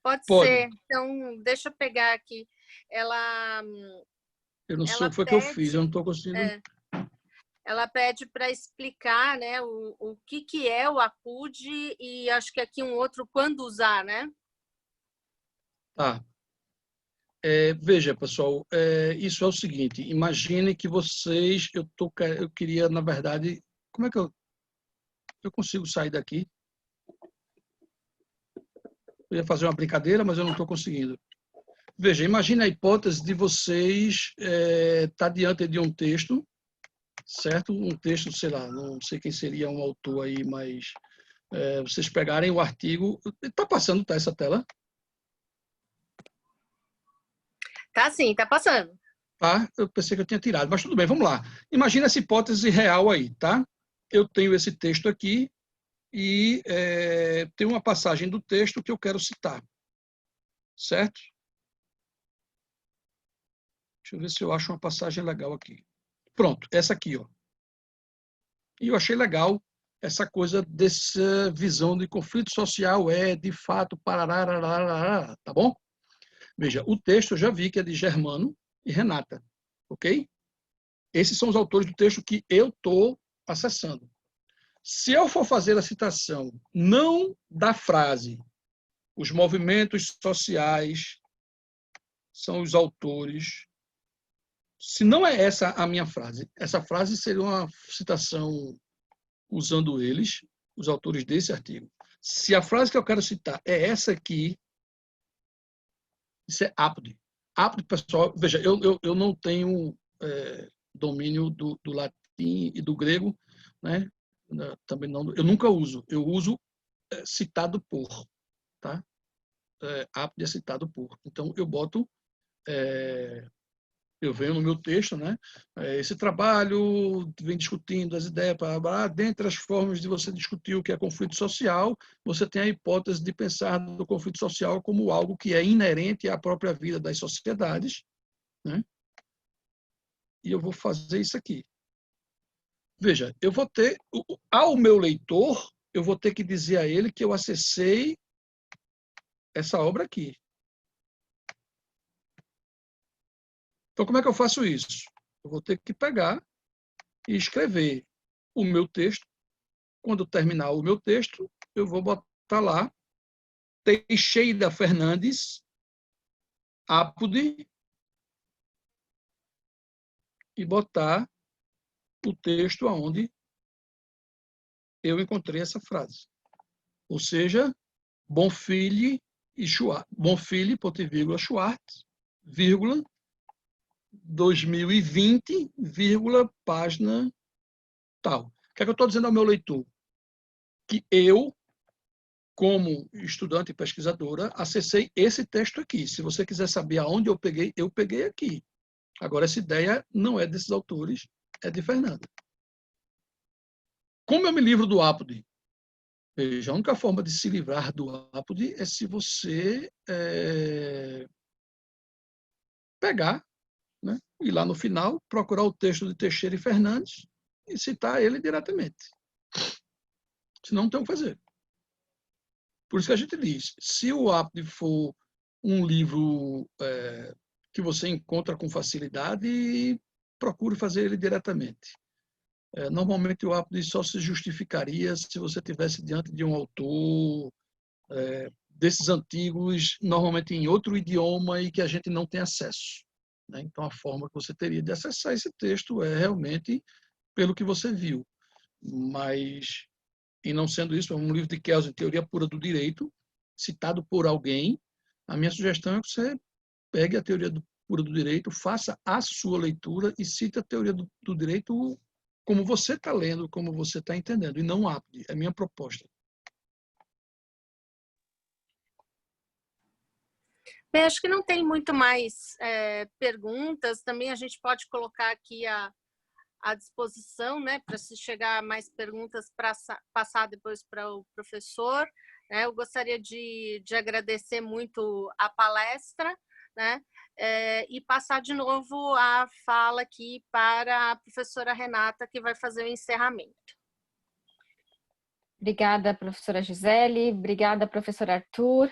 Pode ser. Então, deixa eu pegar aqui. Eu não sei o que foi que eu fiz, eu não estou conseguindo. Ela pede para explicar, né, o que é o APUD e acho que aqui um outro, quando usar, né? Tá. Veja, pessoal, isso é o seguinte, imagine que vocês, eu queria, na verdade, como é que eu consigo sair daqui? Eu ia fazer uma brincadeira, mas eu não estou conseguindo. Veja, imagine a hipótese de vocês estar diante de um texto, certo? Um texto, sei lá, não sei quem seria um autor aí, mas vocês pegarem o artigo... Está passando, tá, essa tela? Tá sim, tá passando. Tá? Eu pensei que eu tinha tirado, mas tudo bem, vamos lá. Imagina essa hipótese real aí, tá? Eu tenho esse texto aqui e tem uma passagem do texto que eu quero citar. Certo? Deixa eu ver se eu acho uma passagem legal aqui. Pronto, essa aqui, ó. E eu achei legal essa coisa dessa visão de conflito social de fato, parará, tá bom? Veja, o texto eu já vi que é de Germano e Renata, ok? Esses são os autores do texto que eu estou acessando. Se eu for fazer a citação não da frase, os movimentos sociais são os autores, se não é essa a minha frase, essa frase seria uma citação usando eles, os autores desse artigo. Se a frase que eu quero citar é essa aqui, isso é apode. Apode, pessoal, veja, eu não tenho domínio do latim e do grego, né? Também não, eu nunca uso. Eu uso citado por, tá? Apode é citado por. Então eu boto eu venho no meu texto, né? Esse trabalho vem discutindo as ideias, dentre as formas de você discutir o que é conflito social, você tem a hipótese de pensar no conflito social como algo que é inerente à própria vida das sociedades, né? E eu vou fazer isso aqui. Veja, eu vou ter, ao meu leitor, eu vou ter que dizer a ele que eu acessei essa obra aqui. Então, como é que eu faço isso? Eu vou ter que pegar e escrever o meu texto. Quando terminar o meu texto, eu vou botar lá Teixeira Fernandes, Apode, e botar o texto aonde eu encontrei essa frase. Ou seja, Bonfilh e Schwartz, Bonfilh, ponto e vírgula, Schwartz, vírgula, 2020, vírgula, página tal. O que é que eu estou dizendo ao meu leitor? Que eu, como estudante e pesquisadora, acessei esse texto aqui. Se você quiser saber aonde eu peguei aqui. Agora, essa ideia não é desses autores, é de Fernanda. Como eu me livro do apode? Veja, a única forma de se livrar do apode é se você pegar, né, e lá no final, procurar o texto de Teixeira e Fernandes e citar ele diretamente. Senão não tem o que fazer. Por isso que a gente diz, se o apode for um livro que você encontra com facilidade, procure fazer ele diretamente. Normalmente o apode só se justificaria se você estivesse diante de um autor desses antigos, normalmente em outro idioma e que a gente não tem acesso, né? Então a forma que você teria de acessar esse texto é realmente pelo que você viu. Mas, e não sendo isso, é um livro de Kelsen, Teoria Pura do Direito, citado por alguém, a minha sugestão é que você pegue a Teoria Pura do Direito, faça a sua leitura e cite a Teoria do Direito como você está lendo, como você está entendendo, e não apode. É a minha proposta. Bem, acho que não tem muito mais perguntas. Também a gente pode colocar aqui à disposição, né, para se chegar a mais perguntas para passar depois para o professor. Eu gostaria de agradecer muito a palestra, né, e passar de novo a fala aqui para a professora Renata, que vai fazer o encerramento. Obrigada, professora Gisele. Obrigada, professor Arthur.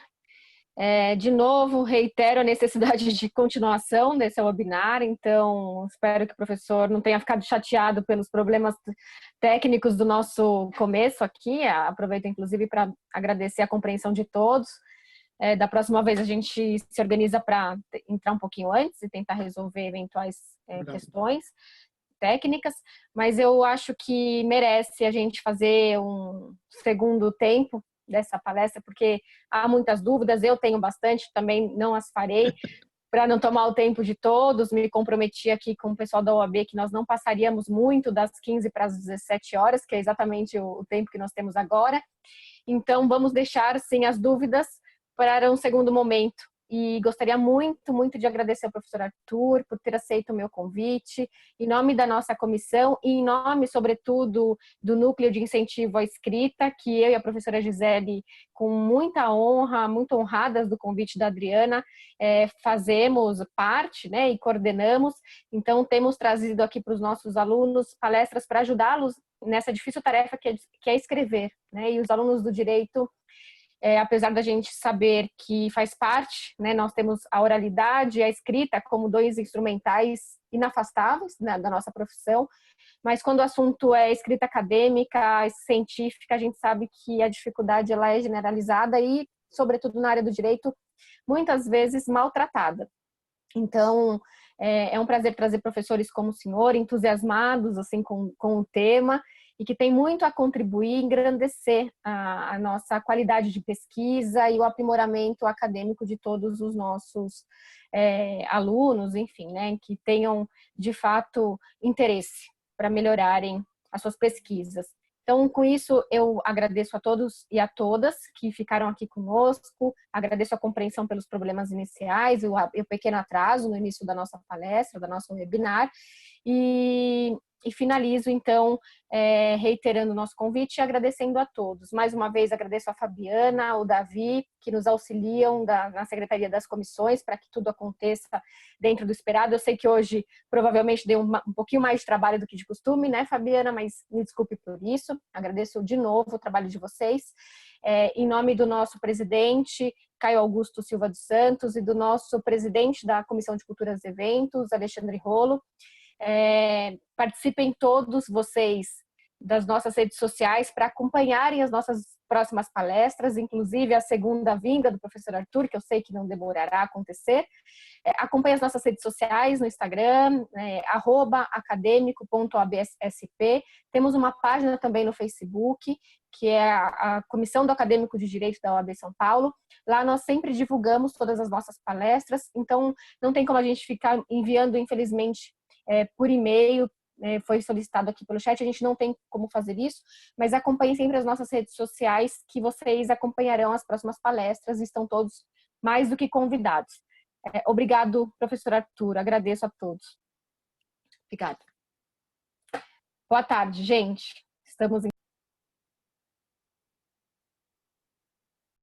De novo, reitero a necessidade de continuação desse webinar, então espero que o professor não tenha ficado chateado pelos problemas técnicos do nosso começo aqui. Aproveito, inclusive, para agradecer a compreensão de todos. Da próxima vez a gente se organiza para entrar um pouquinho antes e tentar resolver eventuais questões técnicas, mas eu acho que merece a gente fazer um segundo tempo dessa palestra, porque há muitas dúvidas, eu tenho bastante, também não as farei, para não tomar o tempo de todos. Me comprometi aqui com o pessoal da OAB que nós não passaríamos muito das 15 para as 17 horas, que é exatamente o tempo que nós temos agora. Então, vamos deixar, sim, as dúvidas para um segundo momento e gostaria muito, muito de agradecer ao professor Arthur por ter aceito o meu convite, em nome da nossa comissão e em nome, sobretudo, do Núcleo de Incentivo à Escrita, que eu e a professora Gisele, com muita honra, muito honradas do convite da Adriana, fazemos parte, né, e coordenamos. Então, temos trazido aqui para os nossos alunos palestras para ajudá-los nessa difícil tarefa que é escrever, né, e os alunos do direito, apesar da gente saber que faz parte, né, nós temos a oralidade e a escrita como dois instrumentais inafastáveis, né, da nossa profissão, mas quando o assunto é escrita acadêmica, científica, a gente sabe que a dificuldade ela é generalizada e, sobretudo na área do direito, muitas vezes maltratada. Então, é um prazer trazer professores como o senhor, entusiasmados assim com o tema, e que tem muito a contribuir e engrandecer a nossa qualidade de pesquisa e o aprimoramento acadêmico de todos os nossos alunos, enfim, né, que tenham, de fato, interesse para melhorarem as suas pesquisas. Então, com isso, eu agradeço a todos e a todas que ficaram aqui conosco, agradeço a compreensão pelos problemas iniciais e o pequeno atraso no início da nossa palestra, da nossa webinar, e finalizo, então, reiterando o nosso convite e agradecendo a todos. Mais uma vez, agradeço a Fabiana, ao Davi, que nos auxiliam na Secretaria das Comissões para que tudo aconteça dentro do esperado. Eu sei que hoje, provavelmente, deu um pouquinho mais de trabalho do que de costume, né, Fabiana? Mas me desculpe por isso. Agradeço de novo o trabalho de vocês. Em nome do nosso presidente, Caio Augusto Silva dos Santos, e do nosso presidente da Comissão de Culturas e Eventos, Alexandre Rolo, participem todos vocês das nossas redes sociais para acompanharem as nossas próximas palestras, inclusive a segunda vinda do professor Arthur, que eu sei que não demorará a acontecer. Acompanhe as nossas redes sociais no Instagram, @academico.absp. Temos uma página também no Facebook, que é a Comissão do Acadêmico de Direito da OAB São Paulo. Lá nós sempre divulgamos todas as nossas palestras, então não tem como a gente ficar enviando, infelizmente, por e-mail, foi solicitado aqui pelo chat, a gente não tem como fazer isso, mas acompanhem sempre as nossas redes sociais, que vocês acompanharão as próximas palestras, e estão todos mais do que convidados. Obrigado, professor Arthur, agradeço a todos. Obrigada. Boa tarde, gente. Estamos em